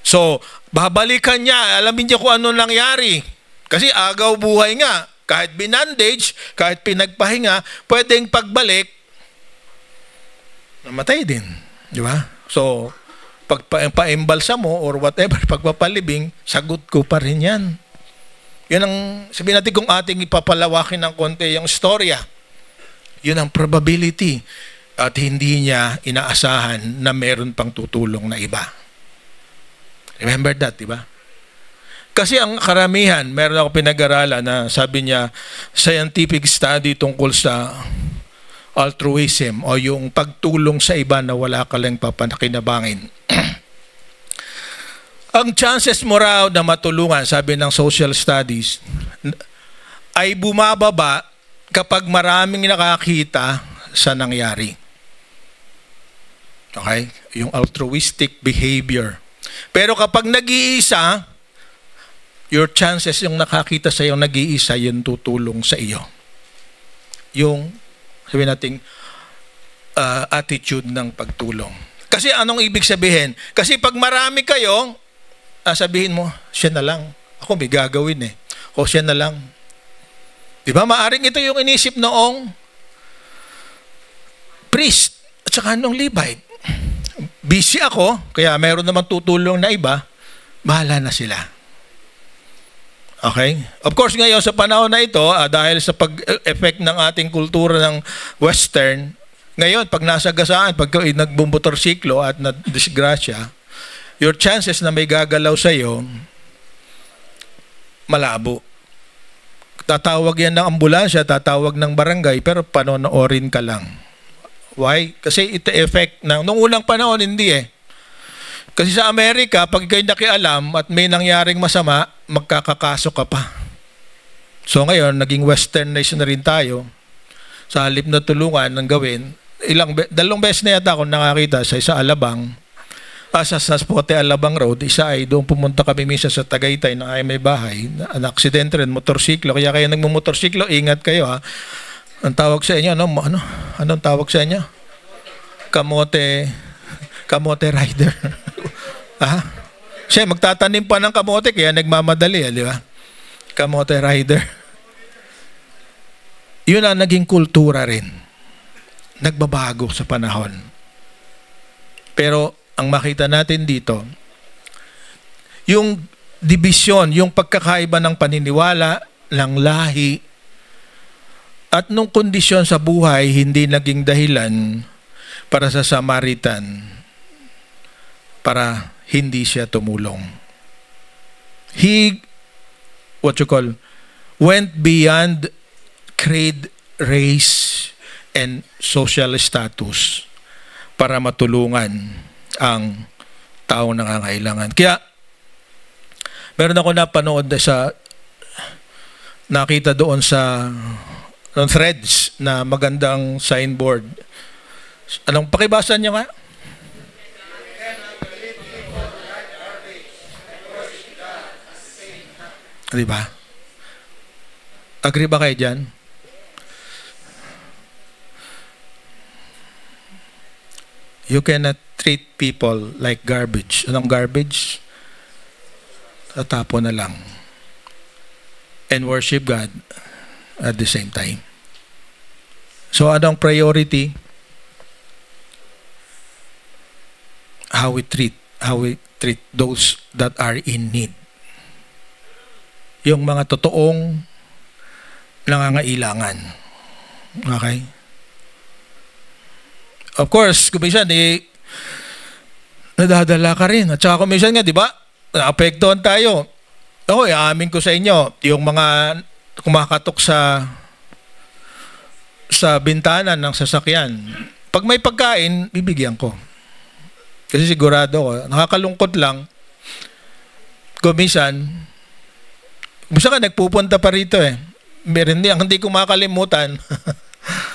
So, babalikan niya, alamin niya kung ano nangyari. Kasi agaw buhay nga. Kahit binandage, kahit pinagpahinga, pwedeng pagbalik, namatay din. Di ba? So, pagpa-embalsa mo or whatever, pagpapalibing, sagot ko pa rin yan. Yun ang, sabihin natin kung ating ipapalawakin ng konti yung storya. Yun ang probability at hindi niya inaasahan na meron pang tutulong na iba. Remember that, di ba? Kasi ang karamihan, meron ako pinag-aralan na sabi niya, scientific study tungkol sa altruism o yung pagtulong sa iba na wala ka lang papanakinabangin. Ang chances mo raw na matulungan, sabi ng social studies, ay bumababa kapag maraming nakakita sa nangyari. Okay? Yung altruistic behavior. Pero kapag nag-iisa, your chances yung nakakita sa iyo nag-iisa, yun tutulong sa iyo. Yung, sabihin natin, attitude ng pagtulong. Kasi anong ibig sabihin? Kasi pag marami kayo, sabihin mo, siya na lang. Ako may gagawin eh. O siya na lang. Di ba? Maaring ito yung inisip noong priest at saka noong Levite. Busy ako, kaya meron naman tutulong na iba, bahala na sila. Okay? Of course, ngayon sa panahon na ito, dahil sa pag-effect ng ating kultura ng Western, ngayon, pag nasa gasaan, pag nagbumotorsiklo at na-disgrasya, your chances na may gagalaw sa iyo, malabo. Tatawag yan ng ambulansya, tatawag ng barangay, pero panonoorin ka lang. Why? Kasi ito effect na, nung unang panahon, hindi eh. Kasi sa Amerika, pag ikaw'y nakialam at may nangyaring masama, magkakakaso ka pa. So ngayon, naging western nation na rin tayo. Sa halip na tulungan ng gawin, dalawang beses na yata ako nakakita sa isa Alabang, sa Spote Alabang Road, isa ay doon pumunta kami minsan sa Tagaytay na ay may bahay, na-aksidente rin, motorsiklo. Kaya kayo nagmumotorsiklo, ingat kayo ha. Ang tawag sa inyo, anong tawag sa inyo? Kamote Kamote rider. Siya, magtatanim pa ng kamote, kaya nagmamadali, di ba? Kamote rider. Yun ang naging kultura rin. Nagbabago sa panahon. Pero, ang makita natin dito, yung division, yung pagkakaiba ng paniniwala, ng lahi, at nung kondisyon sa buhay, hindi naging dahilan para sa Samaritan para hindi siya tumulong. He, went beyond creed, race, and social status para matulungan ang taong nangangailangan. Kaya, meron ako napanood nakita doon sa threads na magandang signboard. Anong pakibasa niyo nga? Diba? Agree ba kayo dyan? You cannot treat people like garbage. Anong garbage? Tatapon na lang. And worship God at the same time. So, anong priority? How we treat those that are in need. Yung mga totoong nangangailangan. Okay? Of course, kung minsan, nadadala ka rin. At saka kung minsan nga, di ba, naapektuhan tayo. Ako, amin ko sa inyo, yung mga kumakatok sa bintana ng sasakyan. Pag may pagkain, bibigyan ko. Kasi sigurado ko, nakakalungkot lang, kung minsan ka nagpupunta pa rito Meron din, hindi ko makalimutan.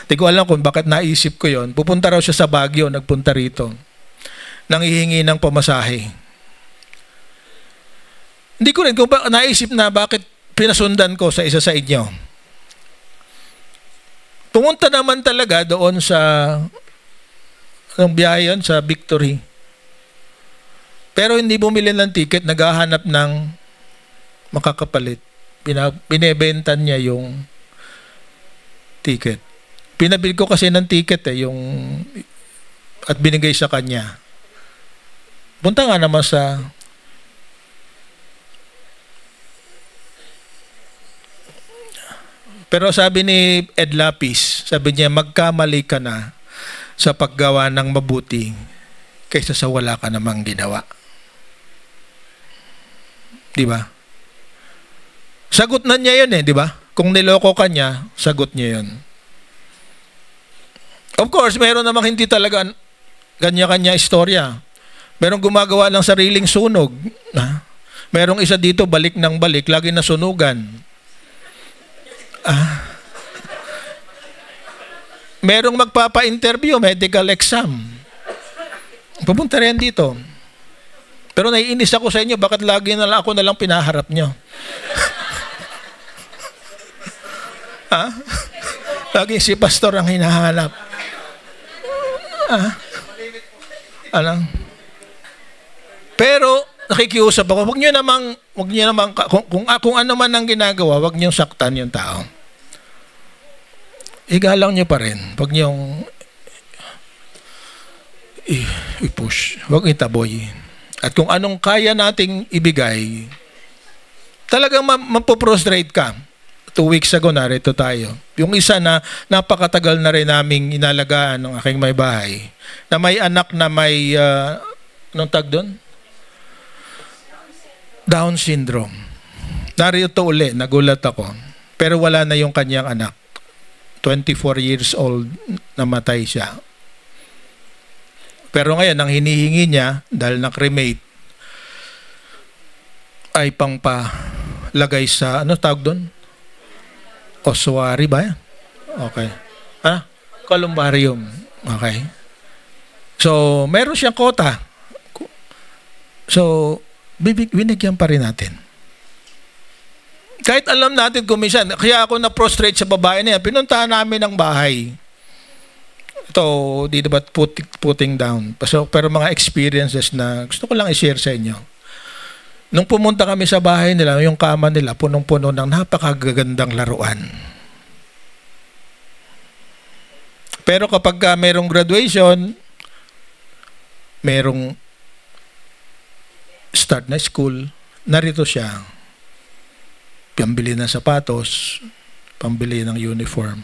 Hindi ko alam kung bakit naisip ko yon. Pupunta raw siya sa Baguio, nagpunta rito. Nanghihingi ng pamasahe. Hindi ko rin kung naisip na bakit pinasundan ko sa isa sa inyo. Pumunta naman talaga doon sa anong biyahe yun? Sa Victory. Pero hindi bumili ng ticket, naghahanap ng makakapalit. Binebentan niya yung ticket. Pinabil ko kasi ng ticket at binigay sa kanya. Punta nga naman sa pero sabi ni Ed Lapis, sabi niya, magkamali ka na sa paggawa ng mabuti kaysa sa wala ka namang ginawa. Di ba? Sagot na niya yun di ba? Kung niloko ka niya, sagot niya yun. Of course, meron namang hindi talaga kanya-kanya istorya. Merong gumagawa ng sariling sunog. Merong isa dito, balik ng balik, lagi nasunugan. Merong magpapa-interview, medical exam. Pupunta rin dito. Pero naiinis ako sa inyo, bakit lagi na lang ako na lang pinaharap nyo? Lagi si pastor ang hinahanap. Pero nakikiusap ako, wag niyo namang kung ano man ang ginagawa, wag niyo saktan yung tao. Igalang niyo pa rin. Wag niyo i-push. Wag itaboy. At kung anong kaya nating ibigay, talagang mapoprostrate ka. 2 weeks ago, narito tayo. Yung isa na napakatagal na rin naming inalagaan ng aking may bahay, na may anak na may, anong tag doon? Down syndrome. Narito uli, nagulat ako. Pero wala na yung kanyang anak. 24 years old, namatay siya. Pero ngayon, ang hinihingi niya, dahil na-cremate, ay pangpalagay sa, ano tawag doon? Ossuary ba yan? Okay. Columbarium. Okay. So, meron siyang kota. So, binigyan pa rin natin. Kahit alam natin kung minsan, kaya ako na-prostrate sa babae niya, pinuntahan namin ang bahay. ito, di ba putting down. Pero mga experiences na gusto ko lang i-share sa inyo. Nung pumunta kami sa bahay nila, yung kama nila, punong-puno ng napakagagandang laruan. Pero kapag merong graduation, merong start na school, narito siya. Pambili ng sapatos, pambili ng uniform.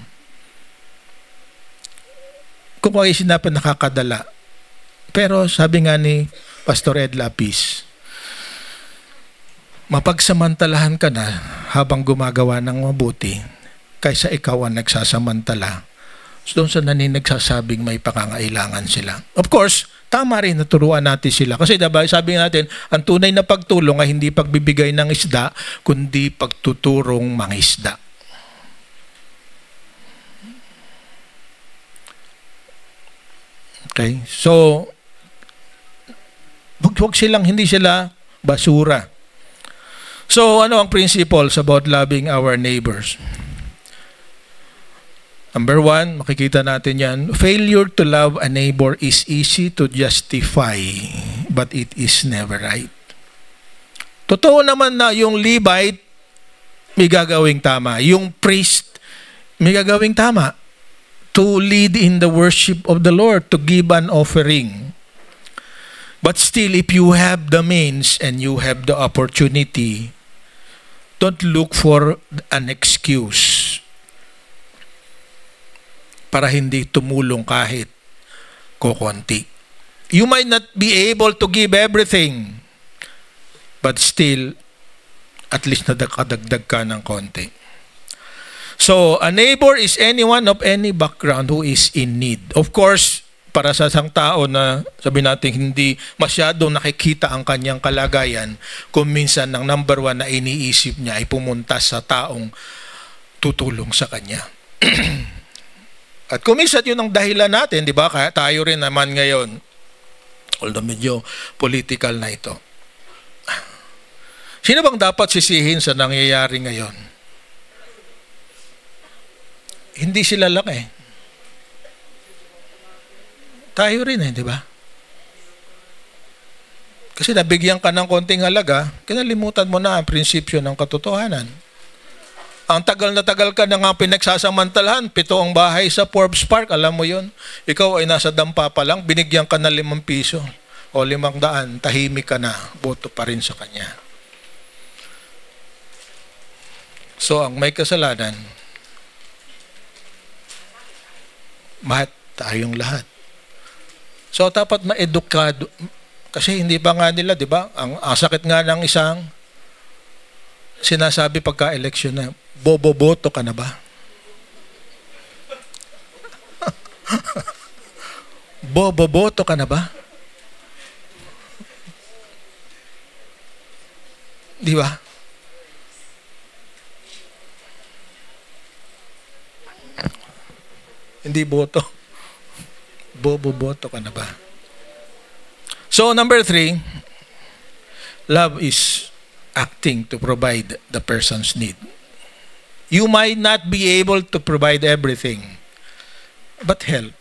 Kung ay sinabi nakakadala. Pero sabi nga ni Pastor Ed Lapis, mapagsamantalahan ka na habang gumagawa ng mabuti kaysa ikaw ang nagsasamantala doon sa nagsasabing may pangangailangan sila. Of course, tama rin naturuan natin sila. Kasi diba, sabi natin, ang tunay na pagtulong ay hindi pagbibigay ng isda, kundi pagtuturong mangisda. Okay? So, hindi sila basura. So, ano ang principles about loving our neighbors? Number 1, makikita natin yan. Failure to love a neighbor is easy to justify, but it is never right. Totoo naman na yung Levite may gagawing tama. Yung priest may gagawing tama. To lead in the worship of the Lord, to give an offering. But still, if you have the means and you have the opportunity, don't look for an excuse para hindi tumulong kahit kokonti. You might not be able to give everything, but still, at least nadagdag ka ng konti. So, a neighbor is anyone of any background who is in need. Of course, para sa isang tao na sabi natin hindi masyadong nakikita ang kanyang kalagayan, kung minsan ang number 1 na iniisip niya ay pumunta sa taong tutulong sa kanya. At kung minsan yun ang dahilan natin, di ba? Kaya tayo rin naman ngayon, although medyo political na ito. Sino bang dapat sisihin sa nangyayari ngayon? Hindi sila lang eh. Tayo rin eh, di ba? Kasi nabigyan ka ng konting halaga, kinalimutan mo na ang prinsipyo ng katotohanan. Ang tagal na tagal ka na nga pinagsasamantalahan, 7 ang bahay sa Forbes Park, alam mo yun? Ikaw ay nasa dampa pa lang, binigyan ka ng 5 piso o 500, tahimik ka na, boto pa rin sa kanya. So, ang may kasalanan, tayong lahat. So, dapat ma-edukado. Kasi hindi pa nga nila, di ba? Ang sakit nga ng isang sinasabi pagka-eleksyon na, boboboto ka na ba? Boboboto ka na ba? Di ba? Hindi boto. Boboboto ka na ba? So, number 3, love is acting to provide the person's need. You might not be able to provide everything, but help.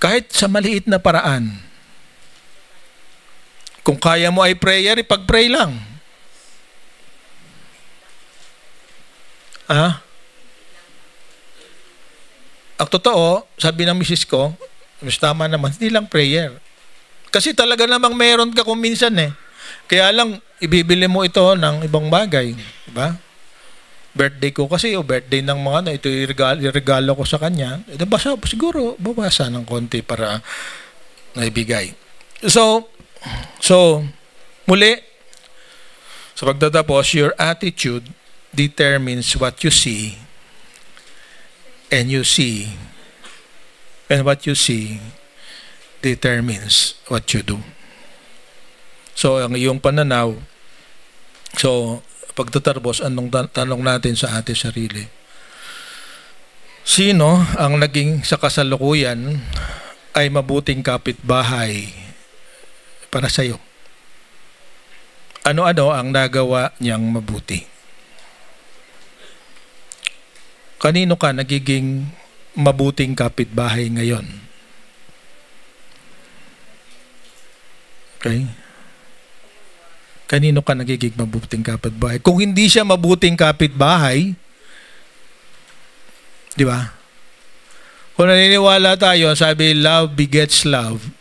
Kahit sa maliit na paraan. Kung kaya mo ay prayer, ipag-pray lang. Ang totoo, sabi ng misis ko, mas tama naman, hindi lang prayer. Kasi talaga namang meron ka kung minsan eh. Kaya lang, ibibili mo ito ng ibang bagay. Diba? Birthday ko kasi, o birthday ng mga ito iregalo ko sa kanya. Siguro, babasa ng konti para naibigay. So, muli, sa pagtatapos, your attitude determines what you see, and what you see determines what you do. So, ang iyong pananaw, so, pagtatapos, anong tanong natin sa ating sarili? Sino ang naging sa kasalukuyan ay mabuting kapitbahay para sa iyo? Ano-ano ang nagawa niyang mabuti? Kanino ka nagiging mabuting kapitbahay ngayon? Okay? Kanino ka nagiging mabuting kapitbahay? Kung hindi siya mabuting kapitbahay, di ba? Kung naniniwala tayo, sabi, love begets love.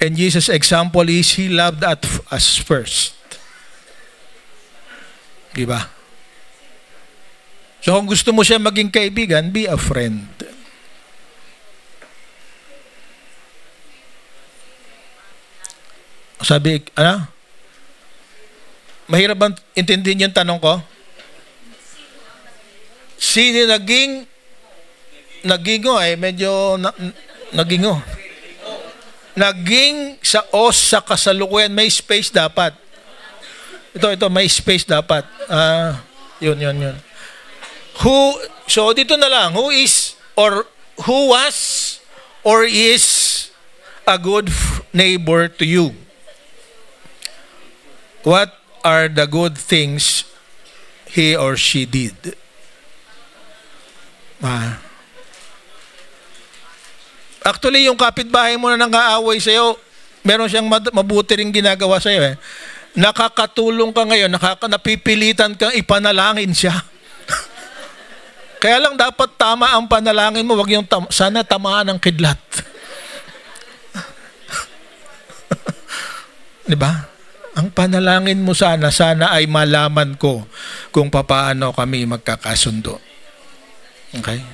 And Jesus' example is, He loved us first. Di ba? So kung gusto mo siya maging kaibigan, be a friend. Sabi, mahirap bang intindihin yung tanong ko? Sino naging sa os sa kasalukuyan, may space dapat. Ito, may space dapat. Yun. So dito na lang, who was or is a good neighbor to you? What are the good things he or she did? Actually, yung kapitbahay mo na nang-aaway sa'yo, meron siyang mabuti ring ginagawa sa'yo. Nakakatulong ka ngayon, napipilitan kang ipanalangin siya. Kaya lang dapat tama ang panalangin mo, wag yung sana tamaan ng kidlat. Di ba? Ang panalangin mo sana ay malaman ko kung papaano kami magkakasundo. Okay?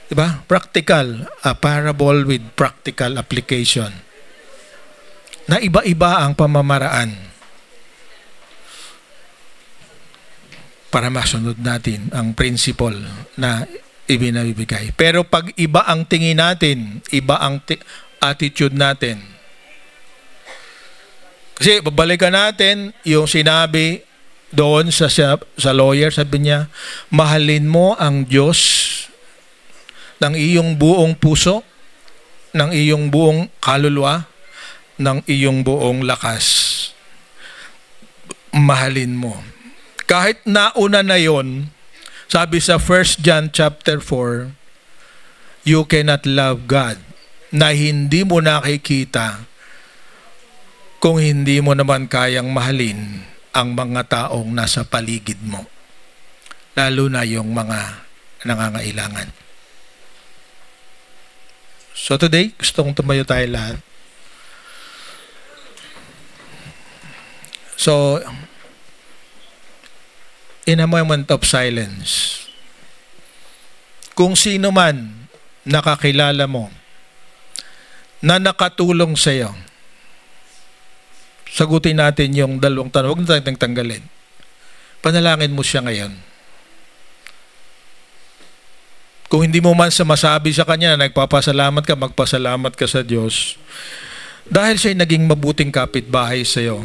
Diba? Practical. A parable with practical application. Na iba-iba ang pamamaraan para masunod natin ang principle na ibinabibigay. Pero pag iba ang tingin natin, iba ang attitude natin. Kasi babalikan natin yung sinabi doon sa lawyer, sabi niya, mahalin mo ang Diyos ng iyong buong puso, ng iyong buong kaluluwa, ng iyong buong lakas. Mahalin mo. Kahit nauna na yon, sabi sa 1 John chapter 4, you cannot love God na hindi mo nakikita kung hindi mo naman kayang mahalin ang mga taong nasa paligid mo. Lalo na yung mga nangangailangan. So today, gusto kong tumayo tayo lahat. So, in a moment of silence, kung sino man nakakilala mo na nakatulong sa iyo, sagutin natin yung dalawang tanong. Huwag na tayong tanggalin. Panalangin mo siya ngayon. Kung hindi mo man masabi sa kanya na nagpapasalamat ka, magpasalamat ka sa Diyos. Dahil siya'y naging mabuting kapitbahay sa iyo.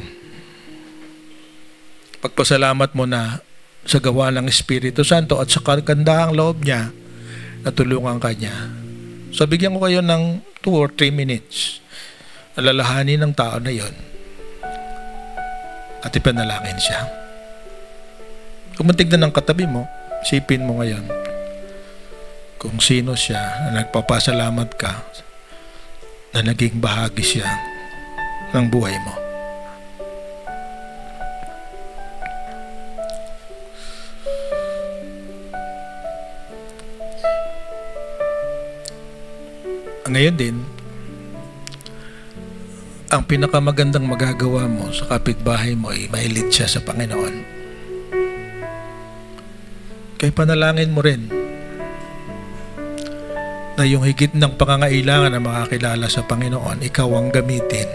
Pagpasalamat mo na sa gawa ng Espiritu Santo at sa kagandahang loob niya na tulungan ka niya. So bigyan ko kayo ng 2 or 3 minutes. Alalahanin ng tao na yon at ipanalangin siya. Kung matignan ng katabi mo, isipin mo ngayon kung sino siya na nagpapasalamat ka na naging bahagi siya ng buhay mo. Ngayon din, ang pinakamagandang magagawa mo sa kapitbahay mo ay mahilig siya sa Panginoon. Kaya panalangin mo rin na yung higit ng pangangailangan na makakilala sa Panginoon, ikaw ang gamitin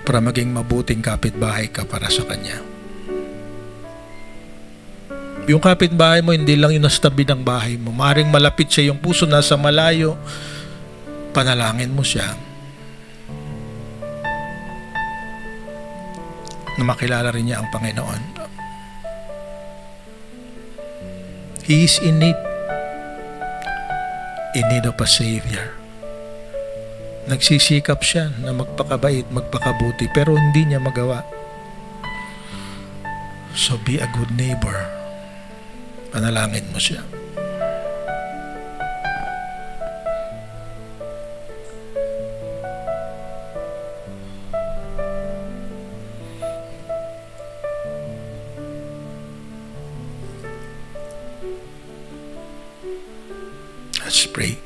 para maging mabuting kapitbahay ka para sa Kanya. Yung kapitbahay mo, hindi lang yung nasa tabi ng bahay mo. Maaaring malapit siya yung puso, nasa malayo. Panalangin mo siya na makilala rin niya ang Panginoon. He is in need of a Savior. Nagsisikap siya na magpakabait, magpakabuti, pero hindi niya magawa. So be a good neighbor. Panalangin mo siya. Let's pray.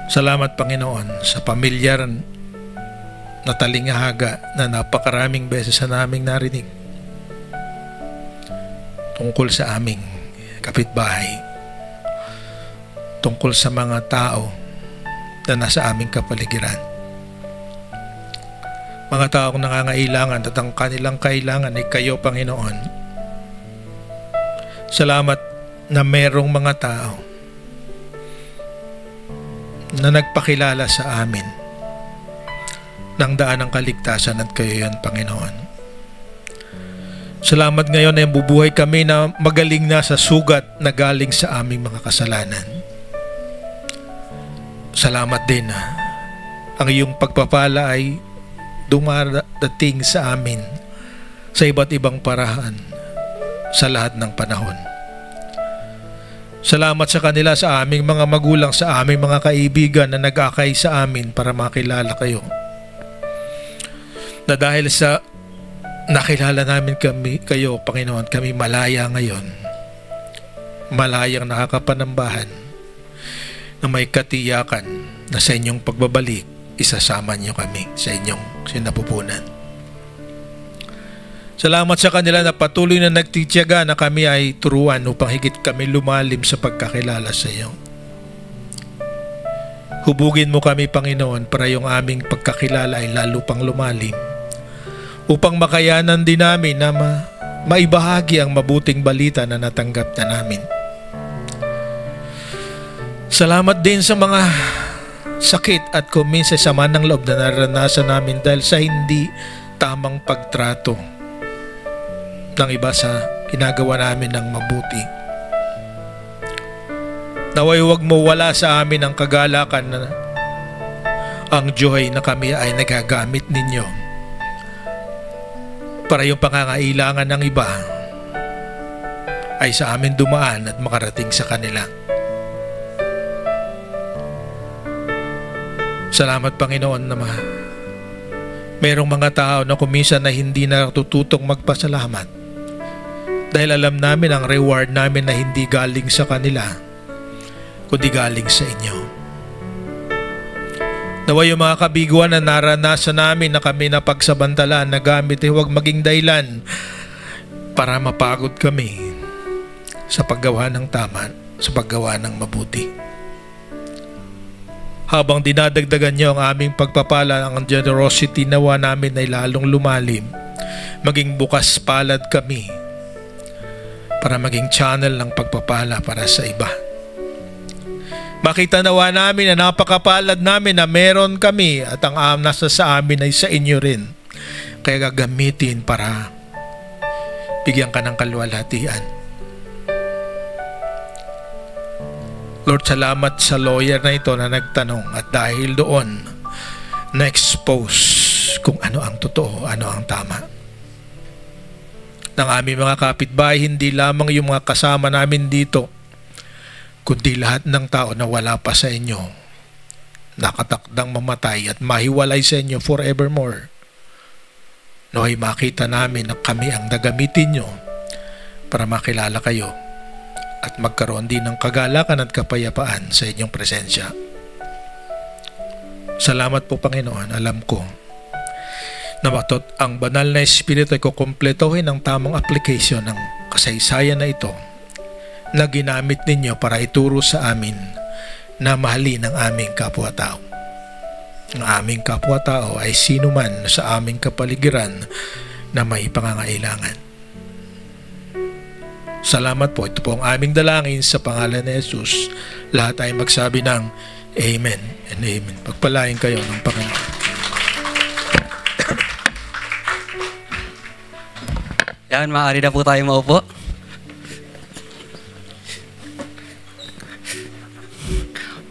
Salamat, Panginoon, sa pamilyar na talingahaga na napakaraming beses na naming narinig tungkol sa aming kapitbahay, tungkol sa mga tao na nasa aming kapaligiran, mga taong nangangailangan at ang kanilang kailangan ay kayo, Panginoon. Salamat na merong mga tao na nagpakilala sa amin ng daan ng kaligtasan at kayo yan, Panginoon. Salamat ngayon na bubuhay kami na magaling na sa sugat na galing sa aming mga kasalanan. Salamat din na ang iyong pagpapala ay dumarating sa amin sa iba't ibang paraan sa lahat ng panahon. Salamat sa kanila, sa aming mga magulang, sa aming mga kaibigan na nag-akay sa amin para makilala kayo. Na dahil sa nakilala namin kayo, Panginoon, kami malaya ngayon. Malayang nakakapanambahan na may katiyakan na sa inyong pagbabalik, isasama niyo kami sa inyong sinapupunan. Salamat sa kanila na patuloy na nagtitiyaga na kami ay turuan upang higit kami lumalim sa pagkakilala sa iyo. Hubugin mo kami, Panginoon, para yung aming pagkakilala ay lalo pang lumalim, upang makayanan din namin na maibahagi ang mabuting balita na natanggap na namin. Salamat din sa mga sakit at kung minsan sama ng loob na naranasan namin dahil sa hindi tamang pagtrato ng iba sa ginagawa namin ng mabuti. Naway huwag mo wala sa amin ang kagalakan na ang joy na kami ay nagagamit ninyo para yung pangangailangan ng iba ay sa amin dumaan at makarating sa kanila. Salamat, Panginoon, na merong mga tao na kuminsan na hindi natututong magpasalamat dahil alam namin ang reward namin na hindi galing sa kanila kundi galing sa inyo. Naway yung mga kabiguan na naranasan namin na kami napagsabantalaan na gamit ay huwag maging dahilan para mapagod kami sa paggawa ng tama, sa paggawa ng mabuti. Habang dinadagdagan niyo ang aming pagpapala, ang generosity nawa namin ay lalong lumalim, maging bukas palad kami para maging channel ng pagpapala para sa iba. Makita nawa namin na napakapalad namin na meron kami at ang nasa sa amin ay sa inyo rin. Kaya gagamitin para bigyan ka ng kaluwalhatian. Lord, salamat sa lawyer na ito na nagtanong at dahil doon na-expose kung ano ang totoo, ano ang tama. Ng aming mga kapitbahay, hindi lamang yung mga kasama namin dito, kundi lahat ng tao na wala pa sa inyo, nakatakdang mamatay at mahiwalay sa inyo forevermore. Naway makita namin na kami ang nagamitin nyo para makilala kayo at magkaroon din ng kagalakan at kapayapaan sa inyong presensya. Salamat po, Panginoon. Alam ko na ang banal na Espiritu ay kukumpletohin ang tamang application ng kasaysayan na ito na ginamit ninyo para ituro sa amin na mahalin ang aming kapwa-tao. Ang aming kapwa-tao ay sino man sa aming kapaligiran na may pangangailangan. Salamat po. Ito po ang aming dalangin sa pangalan ni Jesus. Lahat ay magsabi ng Amen and Amen. Pagpalain kayo ng Panginoon. Yan, maaari na po tayo maupo.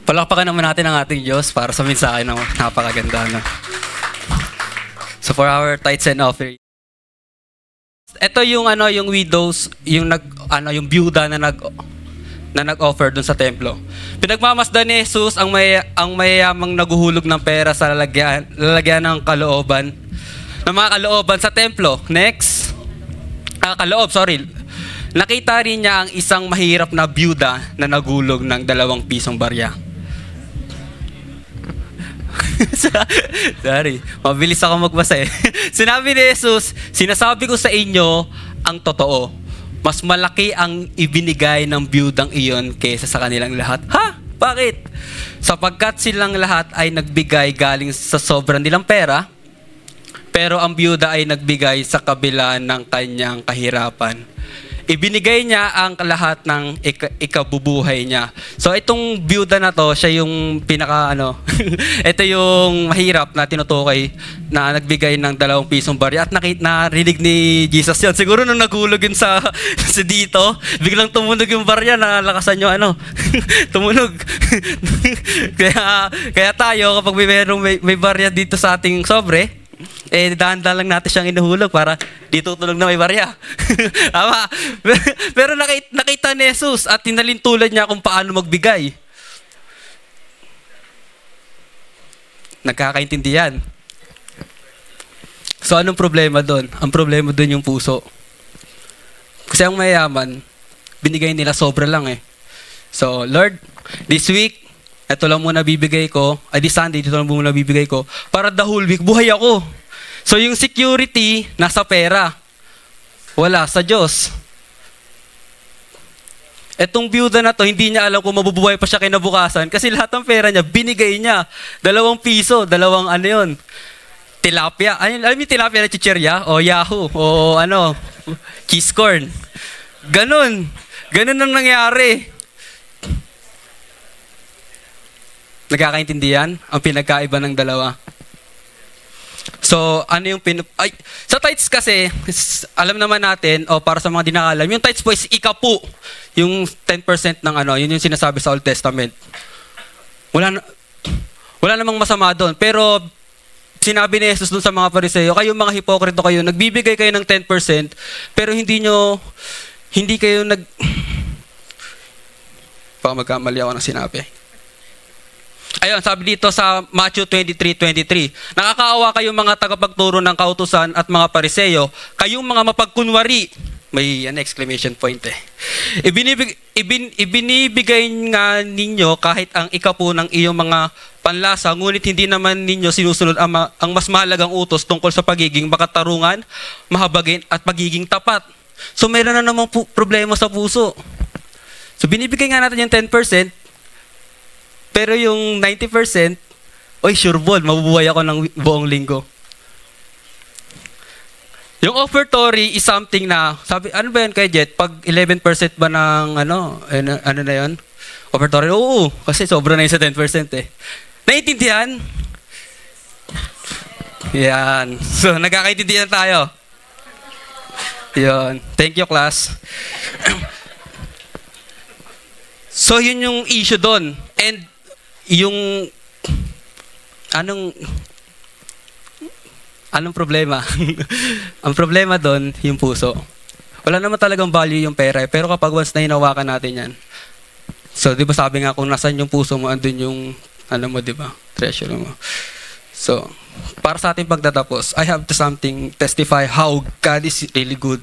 Palakpakan naman natin ang ating Diyos para sa mensahe ng napakaganda. So for our tithes and offering, Ito yung yung widows, yung yung byuda na nag-offer dun sa templo. Pinagmamasdan ni Jesus ang mayayamang naguhulog ng pera sa lalagyan ng kalooban. Ng mga kalooban sa templo. Next. Nakita rin niya ang isang mahirap na byuda na nagulog ng 2 pisong barya. Sorry, mabilis ako magbasa eh. Sinabi ni Jesus, sinasabi ko sa inyo ang totoo. Mas malaki ang ibinigay ng byudang iyon kaysa sa kanilang lahat. Ha? Bakit? Sapagkat silang lahat ay nagbigay galing sa sobrang nilang pera, pero ang byuda ay nagbigay sa kabila ng kanyang kahirapan. Ibinigay niya ang lahat ng ikabubuhay niya. So itong byuda na to, siya yung pinaka ito yung mahirap na tinutukoy na nagbigay ng 2 pisong barya at narinig ni Jesus yun. Siguro nung nagulog yun sa dito, biglang tumunog yung barya na lakasan nyo tumunog. kaya tayo kapag may barya dito sa ating sobre, dahan-dahan lang natin siyang inuhulog para di tutulog na may barya. Tama. Pero nakita ni Jesus at tinalintulan niya kung paano magbigay. Nagkakaintindihan. So, anong problema doon? Ang problema doon yung puso. Kasi ang mayayaman, binigay nila sobra lang eh. So, Lord, this week, ito lang muna bibigay ko. This Sunday, ito lang muna bibigay ko. Para the whole week, buhay ako. So, yung security, nasa pera. Wala, sa Diyos. Etong byuda na to, hindi niya alam kung mabubuhay pa siya kinabukasan kasi lahat ng pera niya, binigay niya. 2 piso, 2 tilapia. Alam mo yung tilapia na chichirya? O Yahoo? O cheese corn. Ganon ang nangyari. Nagkakaintindihan ang pinagkaiba ng dalawa. So, ano yung sa tithes kasi, alam naman natin, para sa mga di nakaalam, yung tithes po is ikapu. Yung 10% ng yun yung sinasabi sa Old Testament. Wala namang masama doon. Pero, sinabi ni Jesus doon sa mga Pariseo, kayo mga hipokrito kayo, nagbibigay kayo ng 10%, pero hindi kayo baka magkamali ako ng sinabi. Ayun, sabi dito sa Matthew 23:23, nakakaawa kayong mga tagapagturo ng kautusan at mga Pariseo, kayong mga mapagkunwari. May exclamation point eh. Ibinibigay nga ninyo kahit ang ikapu ng iyong mga panlasa, ngunit hindi naman ninyo sinusunod ang mas mahalagang utos tungkol sa pagiging makatarungan, mahabagin at pagiging tapat. So meron na namang problema sa puso. So binibigay nga natin yung 10%, pero yung 90%, sure ball, mabubuhay ako ng buong linggo. Yung offertory is something na, sabi, ano ba yun kay Jet? Pag 11% ba ng, ano na yun? Offertory? Oo, kasi sobra na yun sa 10% eh. Naiintindihan? Yan. So, nagkakaintindihan tayo. Yan. Thank you, class. So, yun yung issue doon. And, yung anong problema? Ang problema doon, yung puso. Wala naman talagang value yung pera pero kapag once na hinawakan natin yan. So, di ba sabi nga kung nasan yung puso mo, andun yung mo, di ba? Treasure mo. So, para sa ating pagtatapos, I have to testify how God is really good.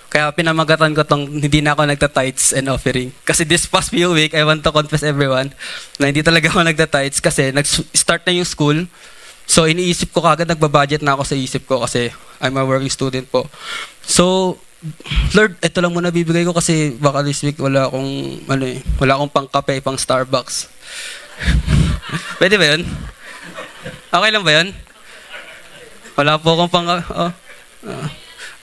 Kaya pinamagatan ko tong hindi na ako nagta-tithes and offering. Kasi this past few week, I want to confess everyone na hindi talaga ako nagta-tithes kasi nag-start na yung school. So iniisip ko kagad, nagbabudget na ako sa isip ko kasi I'm a working student po. So, Lord, ito lang muna bibigay ko kasi baka this week wala akong pang-kape, pang Starbucks. Pwede ba yun? Okay lang ba yun? Wala po akong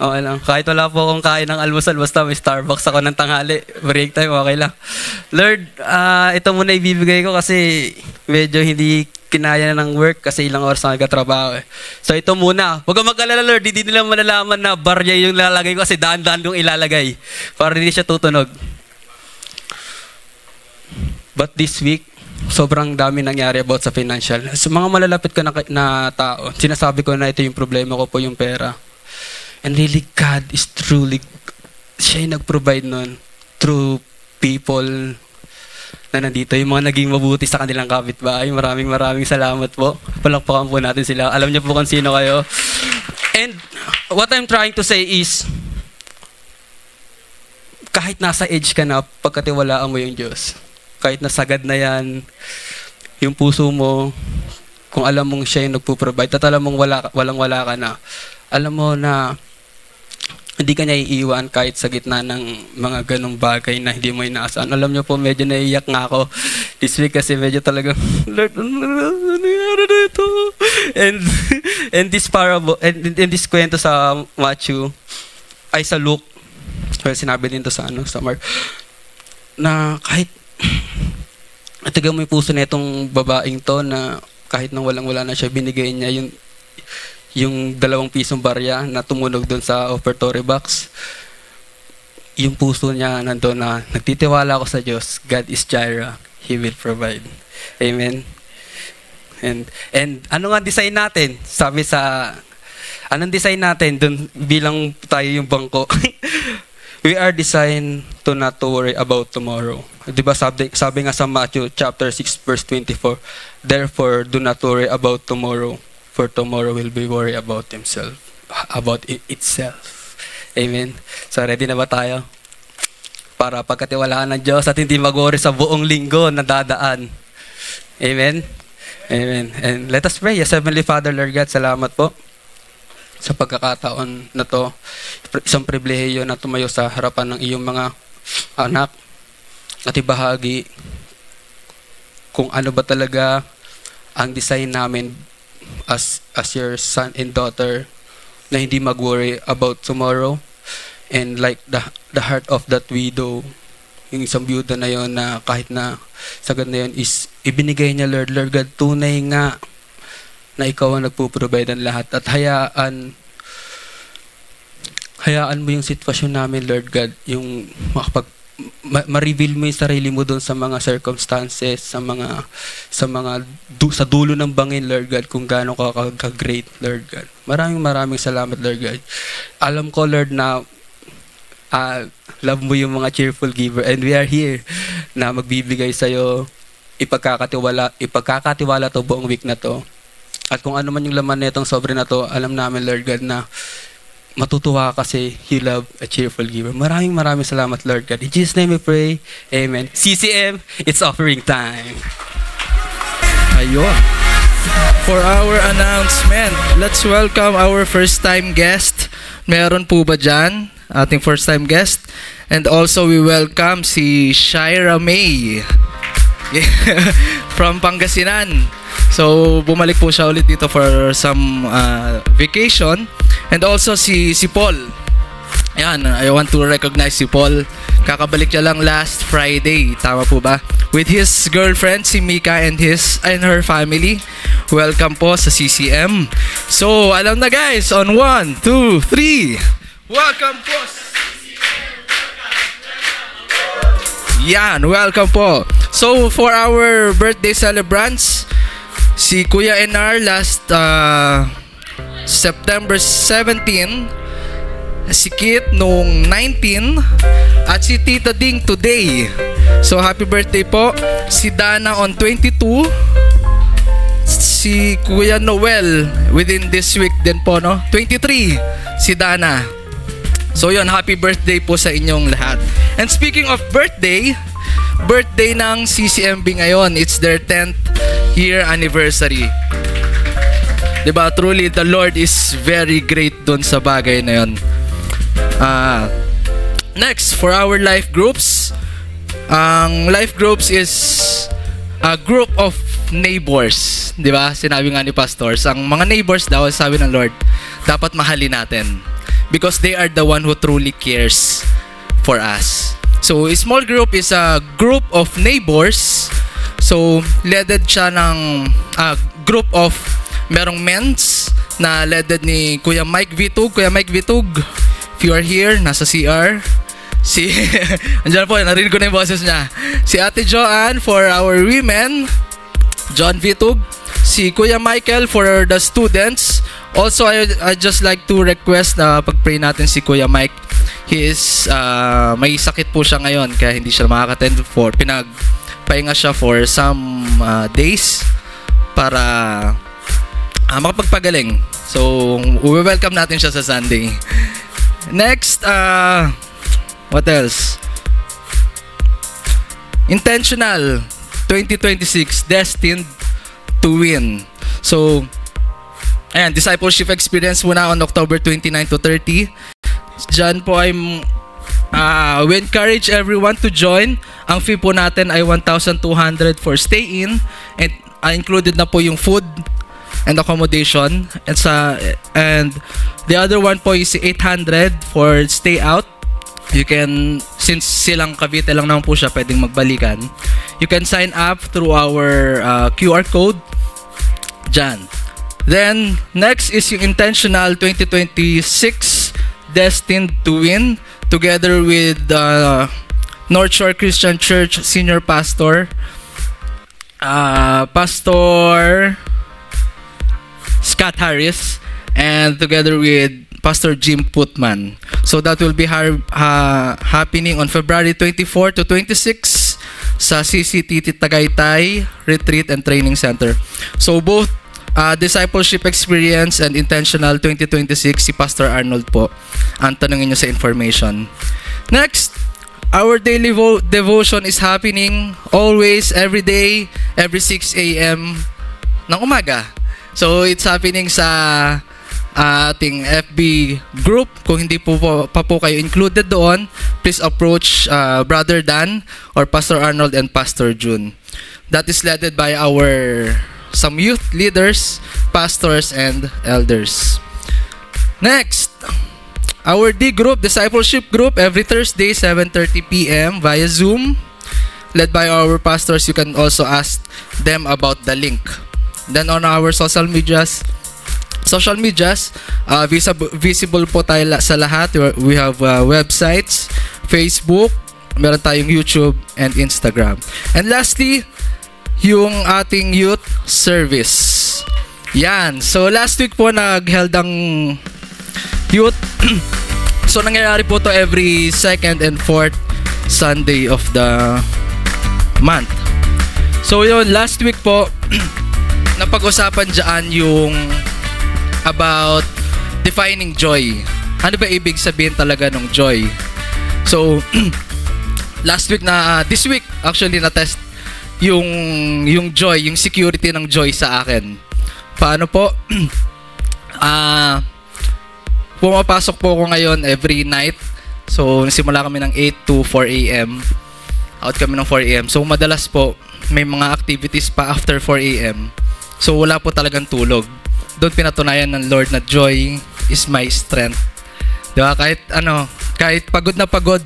okay lang. Kahit wala po akong kain ng almusal, basta may Starbucks ako ng tanghali. Break time, okay lang. Lord, ito muna ibibigay ko kasi medyo hindi kinaya na ng work kasi ilang oras na nagkatrabaho eh. So ito muna. Huwag kang mag-alala, Lord. Hindi nila malalaman na barya yung lalagay ko kasi daan-daan kong ilalagay para hindi siya tutunog. But this week, sobrang dami nangyari about sa financial. So mga malalapit ko na tao, sinasabi ko na ito yung problema ko po yung pera. And really, God is truly, siya yung nag-provide nun through people na nandito. Yung mga naging mabuti sa kanilang kapitbahay. Maraming salamat po. Palakpakan po natin sila. Alam niyo po kung sino kayo. And what I'm trying to say is, kahit nasa edge ka na, pagkatiwalaan mo yung Diyos. Kahit nasagad na yan, yung puso mo, kung alam mong siya yung nagpo-provide, at alam mong walang-wala ka na, alam mo na hindi ka niya iiwan kahit sa gitna ng mga ganong bagay na hindi mo inaasahan. Alam niyo po, medyo naiiyak nga ako this week kasi medyo talagang, Lord, ano nangyari dito? And this parable, and this kwento sa Matthew, ay sa Luke, well, sinabi din to sa Mark, na kahit natigang mo yung puso na itong babaeng to na kahit nang walang-wala na siya, binigay niya yung 2 pisong barya na tumunog doon sa offertory box. Yung puso niya nandoon na nagtitiwala ako sa Diyos. God is Jireh. He will provide. Amen. And ano nga design natin? Sabi sa anong design natin doon bilang tayo yung bangko? We are designed to not to worry about tomorrow. Diba sabi nga sa Matthew chapter 6 verse 24, therefore do not worry about tomorrow, for tomorrow will be worry about itself. Amen. So ready na ba tayo? Para pagkatiwalaan ng Diyos at hindi mag-worry sa buong linggo na dadaan. Amen. Amen. And let us pray. Yes, Heavenly Father, Lord God, salamat po sa pagkakataon na to. Isang pribilehiyo na tumayo sa harapan ng iyong mga anak at ibahagi kung ano ba talaga ang design namin as your son and daughter na hindi mag-worry about tomorrow. And like the heart of that widow, yung isang byuda na yon na kahit na sagad na yon is ibinigay niya, Lord God, tunay nga na ikaw ang nagpo-provide ng lahat at hayaan mo yung sitwasyon namin, Lord God, yung ma-reveal mo yung sarili mo doon sa mga circumstances, sa dulo ng bangin, Lord God, kung gaano ka great, Lord God. Maraming salamat, Lord God. Alam ko, Lord, na love mo yung mga cheerful giver, and we are here na magbibigay sa'yo, ipagkakatiwala to buong week na to. At kung ano man yung laman na itong sobre na to, alam namin, Lord God, na matutuwa kasi you love a cheerful giver. Maraming salamat, Lord God. In Jesus' name we pray. Amen. CCM, it's offering time. Ayun. For our announcement, let's welcome our first-time guest. Meron po ba dyan? Ating first-time guest. And also, we welcome si Shira May from Pangasinan. So, bumalik po siya ulit dito for some vacation. And also, si Paul. Ayan, I want to recognize si Paul. Kakabalik niya lang last Friday. Tama po ba? With his girlfriend, si Mika, and her family. Welcome po sa CCM. So, alam na guys, on 1, 2, 3. Welcome po. Yan, welcome po. So, for our birthday celebrants, si Kuya NR last September 17, si Kit noong 19, at si Tita Ding today. So, happy birthday po. Si Dana on 22, si Kuya Noel within this week din po, no? 23, si Dana. So yun, happy birthday po sa inyong lahat. And speaking of birthday ng CCMB ngayon, it's their 10th year anniversary. Diba, truly the Lord is very great dun sa bagay na yun. Next, for our life groups, ang life groups is a group of neighbors. Diba, sinabi nga ni pastors, ang mga neighbors daw, sabi ng Lord, dapat mahalin natin. Because they are the one who truly cares for us. So, a small group is a group of neighbors. So, leaded siya ng group of merong men's na leaded ni Kuya Mike Vitug. Kuya Mike Vitug, if you are here, nasa CR. Andiyan po, narinig ko na yung boses niya. Si Ate Joanne for our women. John Vitug. Si Kuya Michael for the students. Also, I just like to request na pag-pray natin si Kuya Mike. He is, may sakit po siya ngayon kaya hindi siya makaka-attend for, pinagpahinga siya for some days para makapagpagaling. So, we welcome natin siya sa Sunday. Next, what else? Intentional 2026, destined to win. So, ayan, discipleship experience muna on October 29 to 30. Diyan po ay we encourage everyone to join. Ang fee po natin ay 1,200 for stay-in and included na po yung food and accommodation. And the other one po is 800 for stay out. You can, since silang Cavite lang naman po siya, pwedeng magbalikan. You can sign up through our QR code dyan. Then, next is yung Intentional 2026 Destined to Win together with North Shore Christian Church Senior Pastor Pastor Scott Harris and together with Pastor Jim Putman. So that will be happening on February 24 to 26 sa CCTT Tagaytay Retreat and Training Center. So both Discipleship Experience and Intentional 2026, si Pastor Arnold po ang tanungin nyo sa information. Next, our daily devotion is happening always, every day, every 6 a.m. ng umaga. So it's happening sa ating FB group. Kung hindi pa po kayo included doon, please approach Brother Dan or Pastor Arnold and Pastor June. That is led by some youth leaders, pastors, and elders. Next, our D group, discipleship group, every Thursday, 7:30 p.m. via Zoom, led by our pastors. You can also ask them about the link. Then on our social medias, visible po tayo sa lahat. We have websites, Facebook, meron tayong YouTube, and Instagram. And lastly, yung ating youth service. Yan. So last week po nag-held ang youth. So nangyayari po to every second and fourth Sunday of the month. So yun, last week po napag-usapan dyan yung about defining joy. Ano ba ibig sabihin talaga ng joy? So last week this week actually na-test yung joy, yung security ng joy sa akin. Paano po? Pumapasok po ako ngayon every night. So, simula kami ng 8 to 4 a.m. Out kami ng 4 a.m. So, madalas po, may mga activities pa after 4 a.m. So, wala po talagang tulog. Doon pinatunayan ng Lord na joy is my strength. Diba? Kahit pagod na pagod,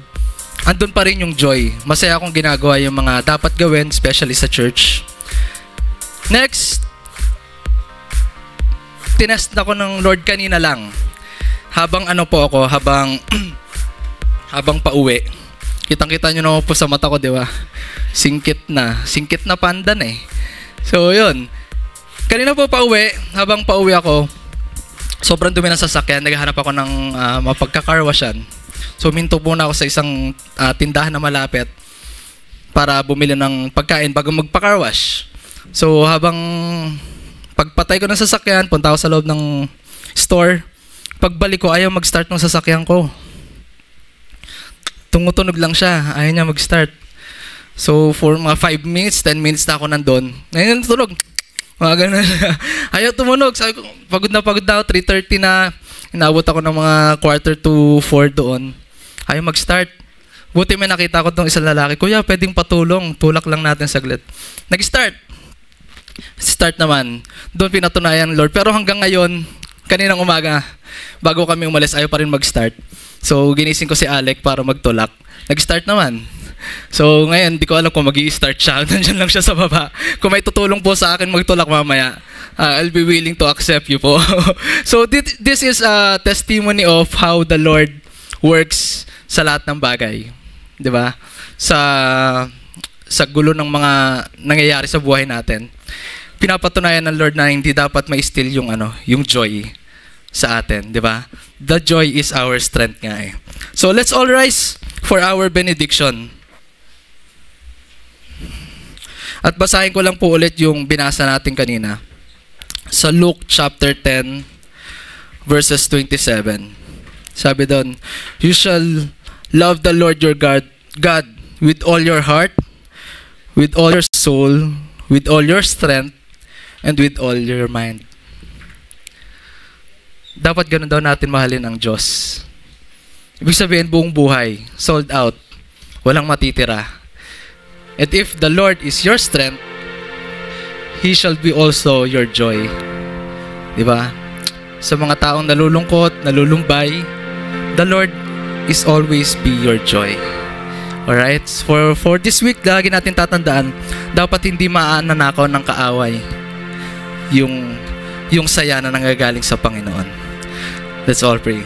andun pa rin yung joy. Masaya akong ginagawa yung mga dapat gawin, especially sa church. Next, tinest ako ng Lord kanina lang. Habang habang pauwi. Kitang-kita nyo naman po sa mata ko, di ba? Singkit na pandan eh. So, yun. Kanina po habang pauwi ako, sobrang dumi ng sasakyan. Naghahanap ako ng mapagkakarwasyan. So, minto muna ako sa isang tindahan na malapit para bumili ng pagkain bago magpa-carwash. So, habang pagpatay ko ng sasakyan, punta ako sa loob ng store. Pagbalik ko, ayaw mag-start ng sasakyan ko. Tumutunog lang siya. Ayaw niya mag-start. So, for mga 5 minutes, 10 minutes na ako nandun. Ngayon, tunog. Mga ganun. Ayaw tumunog. Sabi ko, pagod na ako. 3:30 na. Inabot ako ng mga 3:45 doon. Ayaw mag-start. Buti may nakita ko tong isang lalaki. Kuya, pwedeng patulong. Tulak lang natin saglit. Nag-start. Start naman. Doon pinatunayan, Lord. Pero hanggang ngayon, kaninang umaga, bago kami umalis, ayaw pa rin mag-start. So, ginising ko si Alec para magtulak. Nag-start naman. So, ngayon, di ko alam kung mag-i-start siya. Nandiyan lang siya sa baba. Kung may tutulong po sa akin magtulak mamaya, I'll be willing to accept you po. So, this is a testimony of how the Lord works sa lahat ng bagay. Di ba? Sa gulo ng mga nangyayari sa buhay natin. Pinapatunayan ng Lord na hindi dapat ma-steal yung joy. sa atin, di ba? The joy is our strength nga eh. So let's all rise for our benediction. At basahin ko lang po ulit yung binasa natin kanina. Sa Luke chapter 10, verses 27. Sabi doon, you shall love the Lord your God with all your heart, with all your soul, with all your strength, and with all your mind. Dapat ganun daw natin mahalin ang Diyos. Ibig sabihin, buong buhay, sold out, walang matitira. And if the Lord is your strength, He shall be also your joy. Diba? Sa mga taong nalulungkot, nalulumbay, the Lord is always be your joy. Alright? For this week, lagi natin tatandaan, dapat hindi maananakaw ng kaaway yung saya na nanggagaling sa Panginoon. Let's all pray.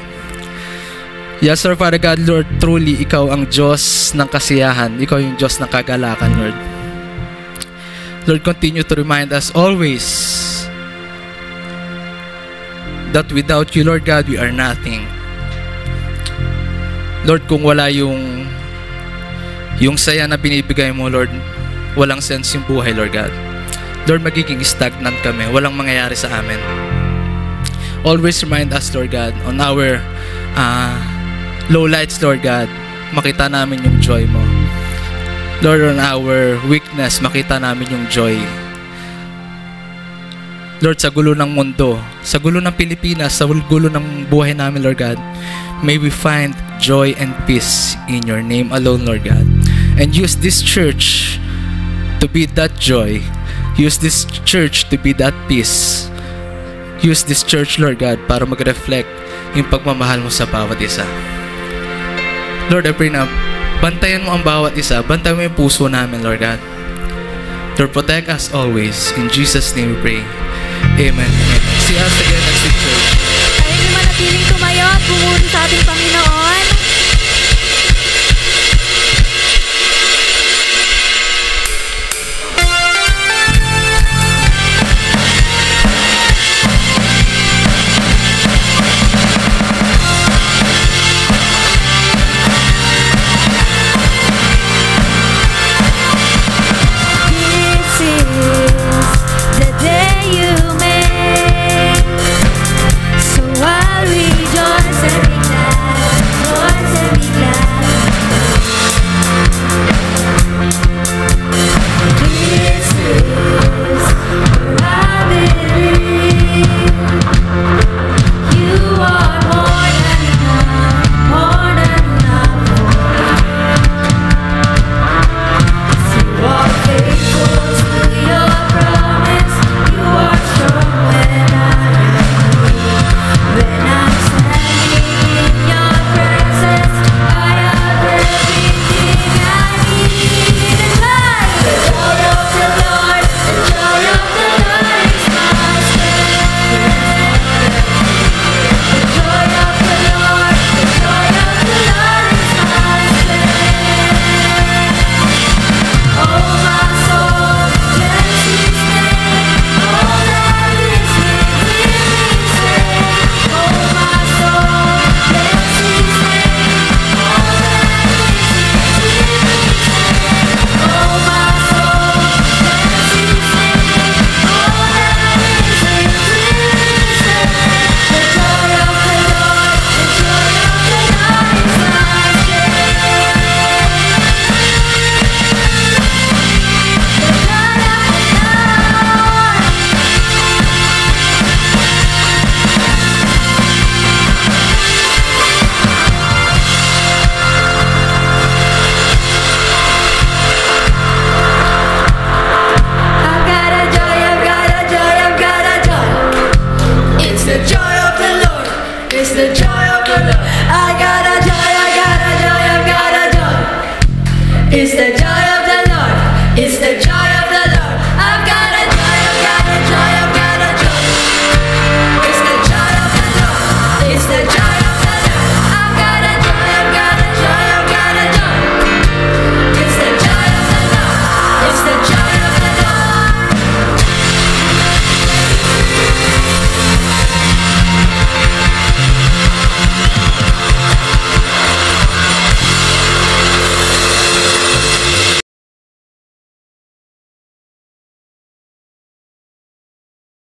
Yes, Sir, Father God, Lord, truly, Ikaw ang Diyos ng kasiyahan. Ikaw yung Diyos ng kagalakan, Lord. Lord, continue to remind us always that without You, Lord God, we are nothing. Lord, kung wala yung saya na binibigay Mo, Lord, walang sense yung buhay, Lord God. Lord, magiging stagnant kami. Walang mangyayari sa amin. Always remind us, Lord God, on our low lights, Lord God, makita namin yung joy Mo. Lord, on our weakness, makita namin yung joy. Lord, sa gulo ng mundo, sa gulo ng Pilipinas, sa gulo ng buhay namin, Lord God, may we find joy and peace in Your name alone, Lord God. And use this church to be that joy. Use this church to be that peace. Use this church, Lord God, para mag-reflect yung pagmamahal Mo sa bawat isa. Lord, I pray na bantayan Mo ang bawat isa. Bantayan Mo yung puso namin, Lord God. Lord, protect us always. In Jesus' name we pray. Amen. See us again next week, church. Tayo naman natiling tumayo at bumuri sa ating Panginoon.